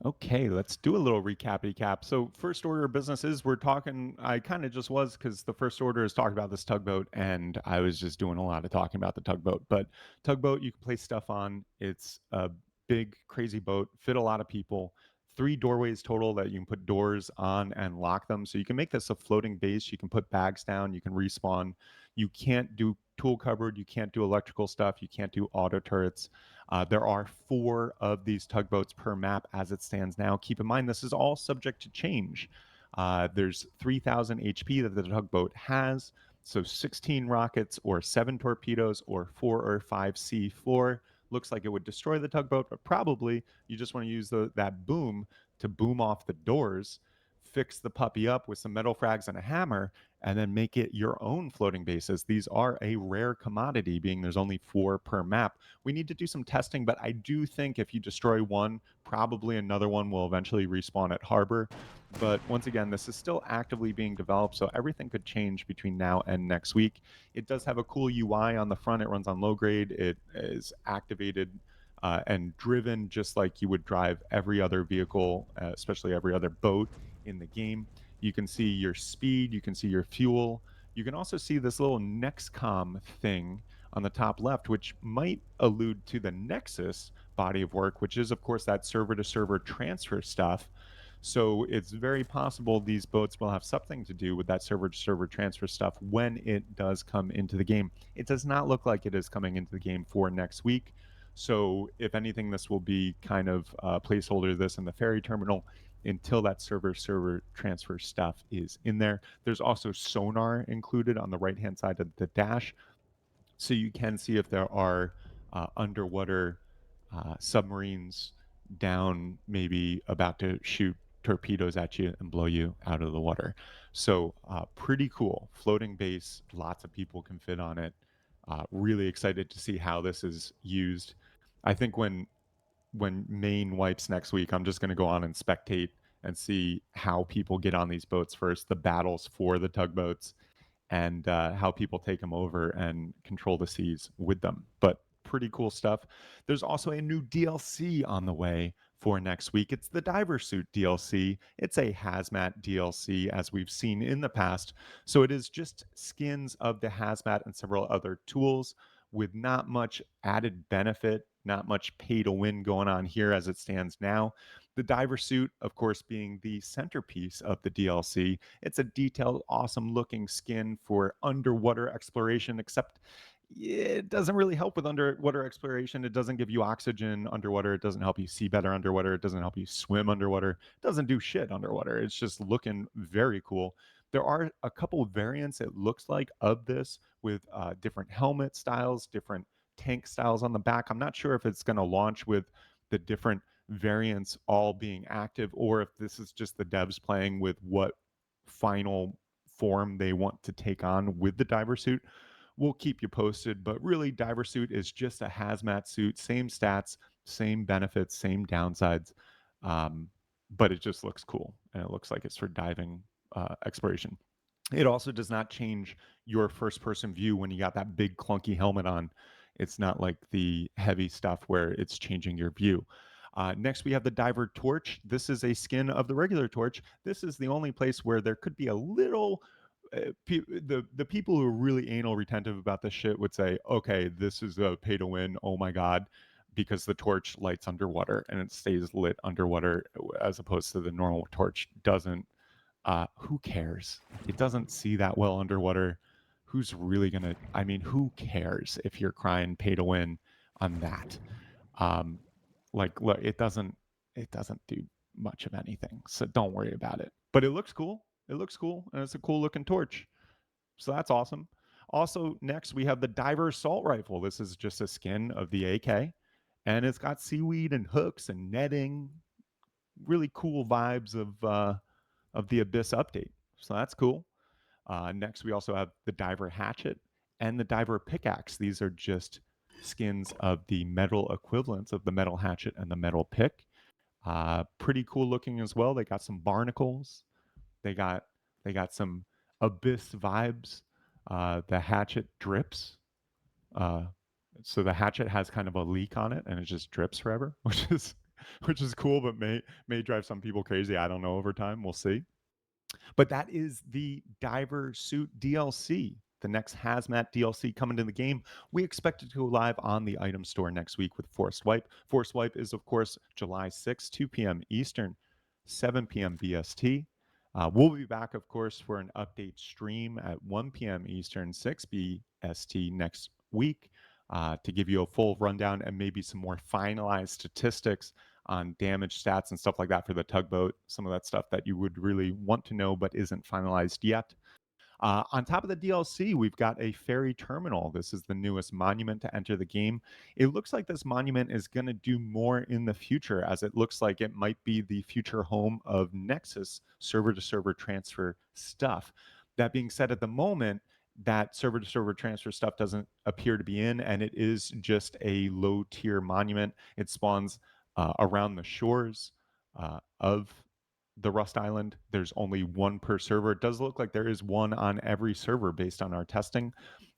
Okay, let's do a little recappy cap. So, first order of business is we're talking. I kind of just was because the first order is talking about this tugboat, and I was just doing a lot of talking about the tugboat. But tugboat, you can place stuff on. It's a big, crazy boat, fit a lot of people. 3 doorways total that you can put doors on and lock them. So you can make this a floating base. You can put bags down. You can respawn. You can't do tool cupboard. You can't do electrical stuff. You can't do auto turrets. There are 4 of these tugboats per map as it stands now. Keep in mind, this is all subject to change. There's 3,000 HP that the tugboat has, so 16 rockets or 7 torpedoes or 4 or 5 C4. Looks like it would destroy the tugboat, but probably you just want to use that boom to boom off the doors, fix the puppy up with some metal frags and a hammer, and then make it your own floating bases. These are a rare commodity, being there's only 4 per map. We need to do some testing, but I do think if you destroy one, probably another one will eventually respawn at harbor. But once again, this is still actively being developed, so everything could change between now and next week. It does have a cool UI on the front. It runs on low grade. It is activated and driven just like you would drive every other vehicle, especially every other boat in the game. You can see your speed, you can see your fuel. You can also see this little Nexcom thing on the top left, which might allude to the Nexus body of work, which is, of course, that server to server transfer stuff. So it's very possible these boats will have something to do with that server to server transfer stuff when it does come into the game. It does not look like it is coming into the game for next week. So if anything, this will be kind of a placeholder this in the ferry terminal until that server server transfer stuff is in there. There's also sonar included on the right hand side of the dash, so you can see if there are underwater submarines down, maybe about to shoot torpedoes at you and blow you out of the water. So pretty cool floating base. Lots of people can fit on it. Really excited to see how this is used. I think when Maine wipes next week, I'm just going to go on and spectate and see how people get on these boats first, the battles for the tugboats, and how people take them over and control the seas with them. But pretty cool stuff. There's also a new DLC on the way for next week. It's the Diversuit DLC. It's a hazmat DLC, as we've seen in the past. So it is just skins of the hazmat and several other tools with not much added benefit, not much pay to win going on here as it stands now. The diver suit, of course, being the centerpiece of the DLC. It's a detailed, awesome looking skin for underwater exploration, except it doesn't really help with underwater exploration. It doesn't give you oxygen underwater. It doesn't help you see better underwater. It doesn't help you swim underwater. It doesn't do shit underwater. It's just looking very cool. There are a couple of variants, it looks like, of this with different helmet styles, different tank styles on the back. I'm not sure if it's going to launch with the different variants all being active, or if this is just the devs playing with what final form they want to take on with the diver suit. We'll keep you posted, but really, diver suit is just a hazmat suit, same stats, same benefits, same downsides, but it just looks cool and it looks like it's for diving exploration. It also does not change your first person view when you got that big clunky helmet on. It's not like the heavy stuff where it's changing your view. Next, we have the Diver Torch. This is a skin of the regular torch. This is the only place where there could be a little. The people who are really anal retentive about this shit would say, okay, this is a pay to win. Oh my God. Because the torch lights underwater and it stays lit underwater as opposed to the normal torch doesn't. Who cares? It doesn't see that well underwater. Who's really gonna? I mean, who cares if you're crying pay to win on that? Um, like, look, it doesn't do much of anything, so don't worry about it. But it looks cool. It looks cool, and it's a cool looking torch. So that's awesome. Also, next we have the Diver Assault Rifle. This is just a skin of the AK, and it's got seaweed and hooks and netting. Really cool vibes of the Abyss update. So that's cool. Next, we also have the Diver Hatchet and the Diver Pickaxe. These are just skins of the metal equivalents of the metal hatchet and the metal pick. Pretty cool looking as well. They got some barnacles. They got some Abyss vibes. The hatchet drips. Uh, so the hatchet has kind of a leak on it and it just drips forever, which is which is cool, but may drive some people crazy. I don't know over time. We'll see. But that is the Diversuit DLC, the next Hazmat DLC coming to the game. We expect it to go live on the item store next week with Forced Wipe. Forced Wipe is, of course, July 6th, 2 p.m. Eastern, 7 p.m. BST. We'll be back, of course, for an update stream at 1 p.m. Eastern, 6 BST next week to give you a full rundown and maybe some more finalized statistics on damage stats and stuff like that for the Tugboat, some of that stuff that you would really want to know but isn't finalized yet. On top of the DLC, we've got a ferry terminal. This is the newest monument to enter the game. It looks like this monument is going to do more in the future, as it looks like it might be the future home of Nexus server-to-server transfer stuff. That being said, at the moment, that server-to-server transfer stuff doesn't appear to be in, and it is just a low-tier monument. It spawns around the shores of the Rust Island. There's only one per server. It does look like there is one on every server based on our testing.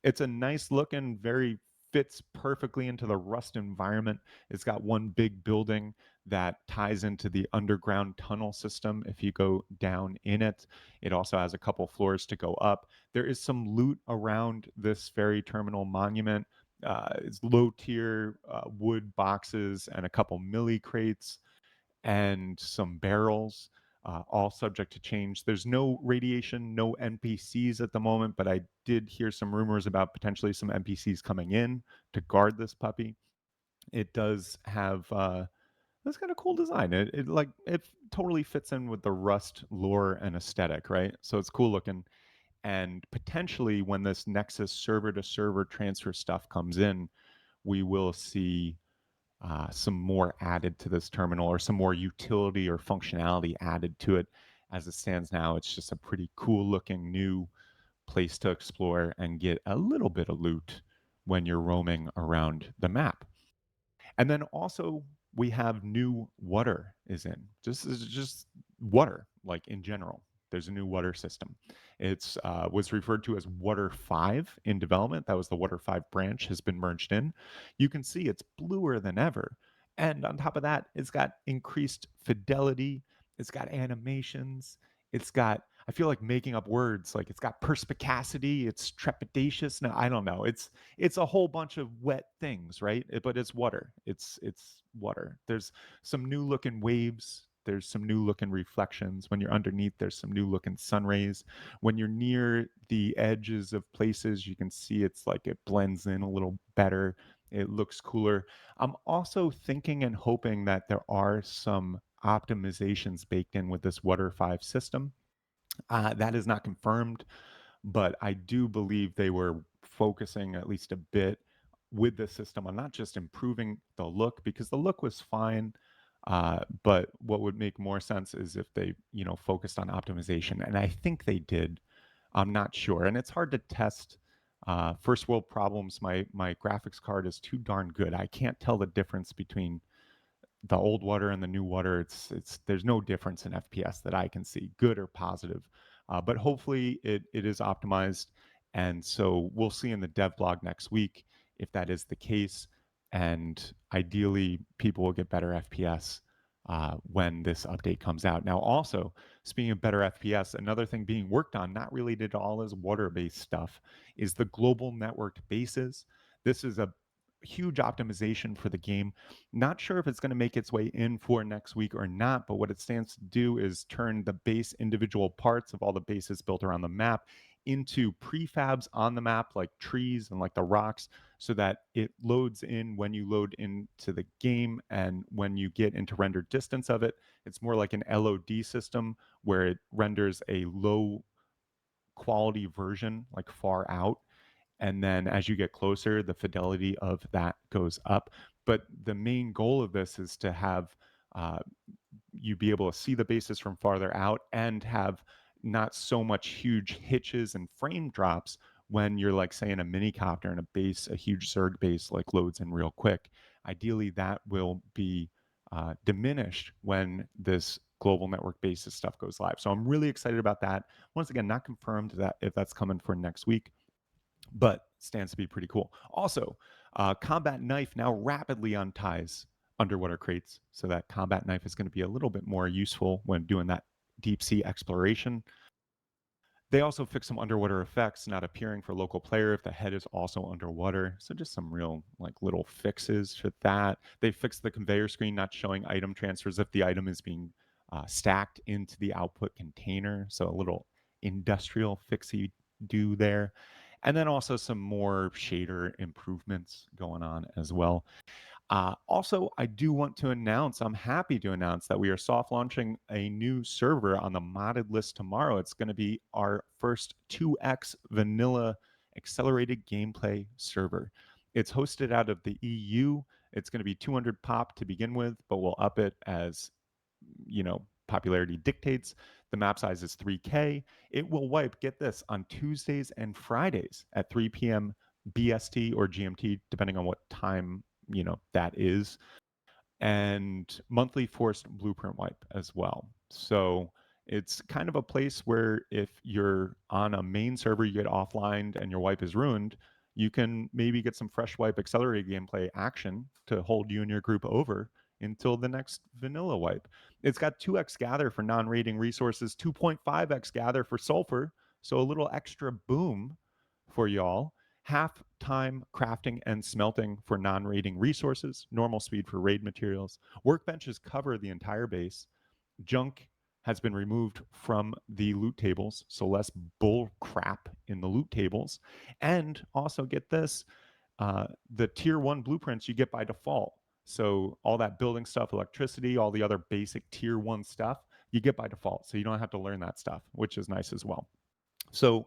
It's a nice looking, very fits perfectly into the Rust environment. It's got one big building that ties into the underground tunnel system if you go down in it. It also has a couple floors to go up. There is some loot around this ferry terminal monument. It's low tier wood boxes and a couple milli crates and some barrels, all subject to change. There's no radiation, no NPCs at the moment, but I did hear some rumors about potentially some NPCs coming in to guard this puppy. It does have it's got a cool design. It totally fits in with the Rust lore and aesthetic, right? So it's cool looking. And potentially when this Nexus server to server transfer stuff comes in, we will see some more added to this terminal or some more utility or functionality added to it. As it stands now, it's just a pretty cool looking new place to explore and get a little bit of loot when you're roaming around the map. And then also we have new water is in. Just water, like in general. There's a new water system. It's was referred to as Water 5 in development. That was the Water 5 branch has been merged in. You can see it's bluer than ever. And on top of that, it's got increased fidelity. It's got animations. It's got, I feel like making up words, like it's got perspicacity, it's trepidatious. No, I don't know. It's a whole bunch of wet things, right? But it's water. It's water. There's some new looking waves. There's some new looking reflections. When you're underneath, there's some new looking sun rays. When you're near the edges of places, you can see it's like it blends in a little better. It looks cooler. I'm also thinking and hoping that there are some optimizations baked in with this Water 5 system. That is not confirmed, but I do believe they were focusing at least a bit with the system on not just improving the look, because the look was fine. But what would make more sense is if they, focused on optimization, and I think they did. I'm not sure, and it's hard to test. First world problems. My graphics card is too darn good. I can't tell the difference between the old water and the new water. It's there's no difference in FPS that I can see, good or positive. But hopefully it is optimized, and so we'll see in the dev blog next week if that is the case. And ideally, people will get better FPS when this update comes out. Now, also speaking of better FPS, another thing being worked on, not related to all this water-based stuff, is the global networked bases. This is a huge optimization for the game. Not sure if it's going to make its way in for next week or not, but what it stands to do is turn the base individual parts of all the bases built around the map into prefabs on the map, like trees and like the rocks, so that it loads in when you load into the game. And when you get into render distance of it, it's more like an LOD system where it renders a low quality version, like far out, and then as you get closer, the fidelity of that goes up. But the main goal of this is to have uh, you be able to see the bases from farther out and have not so much huge hitches and frame drops when you're like say in a mini copter and a base, a huge Zerg base like loads in real quick. Ideally, that will be diminished when this global network basis stuff goes live. So I'm really excited about that. Once again, not confirmed that if that's coming for next week, but stands to be pretty cool. Also, Combat Knife now rapidly unties underwater crates. So that combat knife is going to be a little bit more useful when doing that deep sea exploration. They also fix some underwater effects not appearing for local player if the head is also underwater. So just some real like little fixes for that. They fixed the conveyor screen not showing item transfers if the item is being stacked into the output container. So a little industrial fixy do there. And then also some more shader improvements going on as well. Also, I do want to announce, I'm happy to announce that we are soft launching a new server on the modded list tomorrow. It's going to be our first 2x vanilla accelerated gameplay server. It's hosted out of the EU. It's going to be 200 pop to begin with, but we'll up it as, popularity dictates. The map size is 3K. It will wipe, get this, on Tuesdays and Fridays at 3 p.m. BST or GMT, depending on what time that is, and monthly forced blueprint wipe as well. So it's kind of a place where if you're on a main server, you get offlined and your wipe is ruined, you can maybe get some fresh wipe accelerated gameplay action to hold you and your group over until the next vanilla wipe. It's got 2x gather for non-rating resources, 2.5x gather for sulfur, so a little extra boom for y'all. Half time crafting and smelting for non-raiding resources, normal speed for raid materials. Workbenches cover the entire base. Junk has been removed from the loot tables, so less bull crap in the loot tables. And also get this, the tier 1 blueprints you get by default. So all that building stuff, electricity, all the other basic tier 1 stuff, you get by default. So you don't have to learn that stuff, which is nice as well. So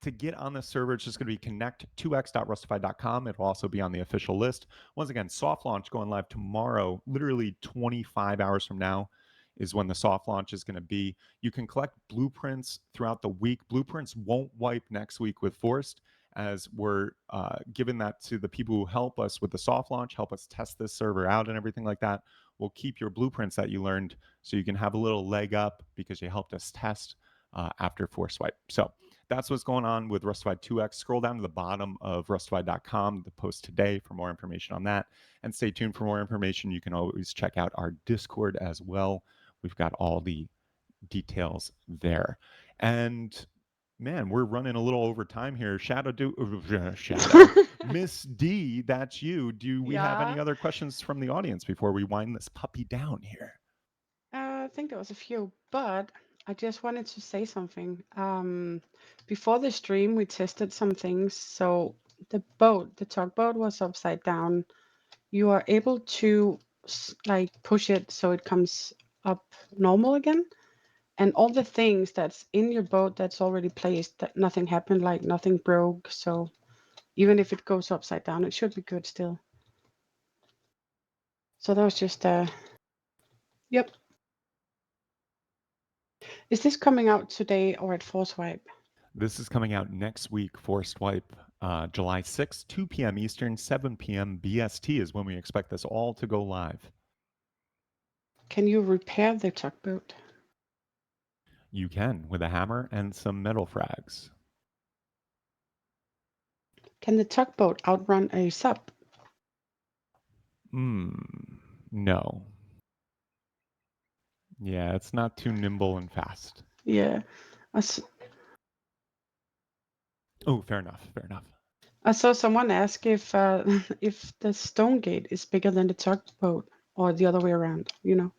to get on the server, it's just going to be connect2x.rustafied.com. It'll also be on the official list. Once again, soft launch going live tomorrow, literally 25 hours from now is when the soft launch is going to be. You can collect blueprints throughout the week. Blueprints won't wipe next week with Forced, as we're giving that to the people who help us with the soft launch, help us test this server out and everything like that. We'll keep your blueprints that you learned so you can have a little leg up because you helped us test after Force Wipe. So that's what's going on with Rustafied 2x. Scroll down to the bottom of rustafied.com, the post today, for more information on that. And stay tuned for more information. You can always check out our Discord as well. We've got all the details there. And man, we're running a little over time here. Shadow, Miss D, that's you. Do we have any Yeah. other questions from the audience before we wind this puppy down here? I think there was a few, but I just wanted to say something. Before the stream, we tested some things. So the tugboat was upside down. You are able to like push it so it comes up normal again. And all the things that's in your boat that's already placed, that nothing happened, like nothing broke. So even if it goes upside down, it should be good still. So that was just yep. Is this coming out today or at Force Wipe? This is coming out next week, Forced Wipe, July 6th, 2 p.m. Eastern, 7 p.m. BST is when we expect this all to go live. Can you repair the tugboat? You can, with a hammer and some metal frags. Can the tugboat outrun a sub? No. Yeah, it's not too nimble and fast. Yeah. Oh, fair enough, fair enough. I saw someone ask if if the stone gate is bigger than the tugboat or the other way around, you know.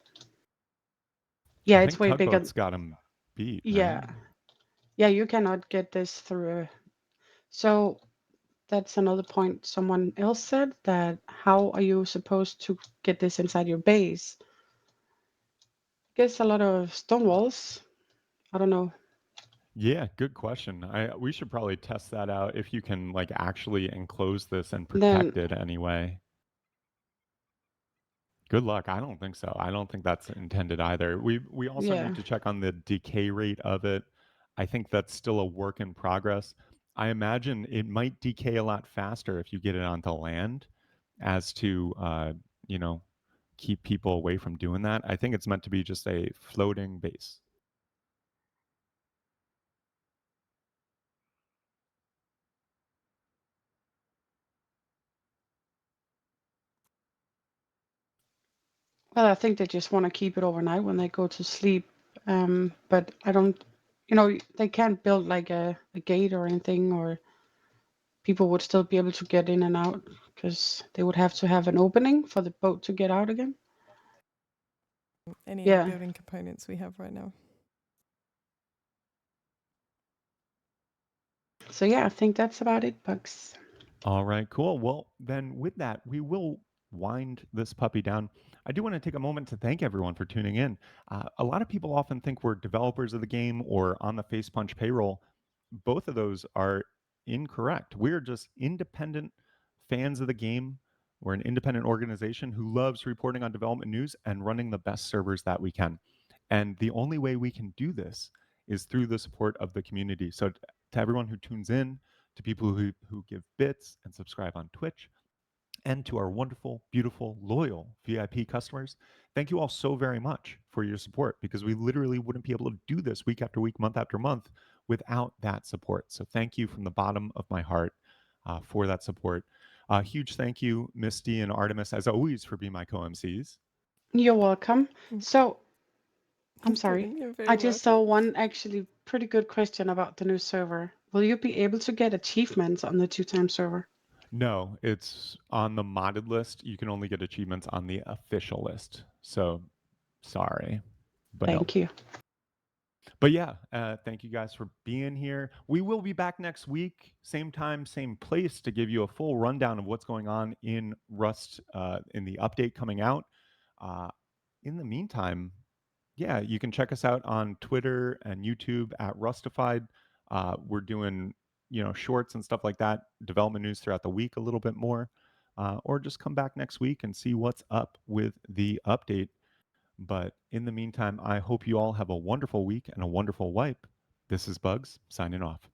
Yeah, I it's think way bigger. Tugboat's got him beat, Yeah. right? Yeah, you cannot get this through. So that's another point someone else said, that how are you supposed to get this inside your base? I guess a lot of stone walls. I don't know. Yeah, good question. We should probably test that out if you can like actually enclose this and Then protect it anyway. Good luck. I don't think so. I don't think that's intended either. We also yeah. need to check on the decay rate of it. I think that's still a work in progress. I imagine it might decay a lot faster if you get it onto land, as to you know, keep people away from doing that. I think it's meant to be just a floating base. Well, I think they just want to keep it overnight when they go to sleep. But I don't, they can't build like a gate or anything, or people would still be able to get in and out because they would have to have an opening for the boat to get out again. Any Yeah. building components we have right now. So yeah, I think that's about it, Bugs. All right, cool. Well, then with that, we will wind this puppy down. I do want to take a moment to thank everyone for tuning in. A lot of people often think we're developers of the game or on the Face Punch payroll. Both of those are incorrect. We're just independent fans of the game. We're an independent organization who loves reporting on development news and running the best servers that we can. And the only way we can do this is through the support of the community. So to everyone who tunes in, to people who give bits and subscribe on Twitch, and to our wonderful, beautiful, loyal VIP customers, thank you all so very much for your support, because we literally wouldn't be able to do this week after week, month after month without that support. So thank you from the bottom of my heart for that support. Huge thank you, Misty and Artemis, as always, for being my co-MCs. You're welcome. So I'm No sorry. problem, you're very I just saw welcome. one actually pretty good question about the new server. Will you be able to get achievements on the 2-time server? No, it's on the modded list. You can only get achievements on the official list. So sorry, but no. Thank you. But yeah, thank you guys for being here. We will be back next week, same time, same place, to give you a full rundown of what's going on in Rust in the update coming out. In the meantime, yeah, you can check us out on Twitter and YouTube at Rustafied. We're doing, shorts and stuff like that, development news throughout the week a little bit more, or just come back next week and see what's up with the update. But in the meantime, I hope you all have a wonderful week and a wonderful wipe. This is Bugs signing off.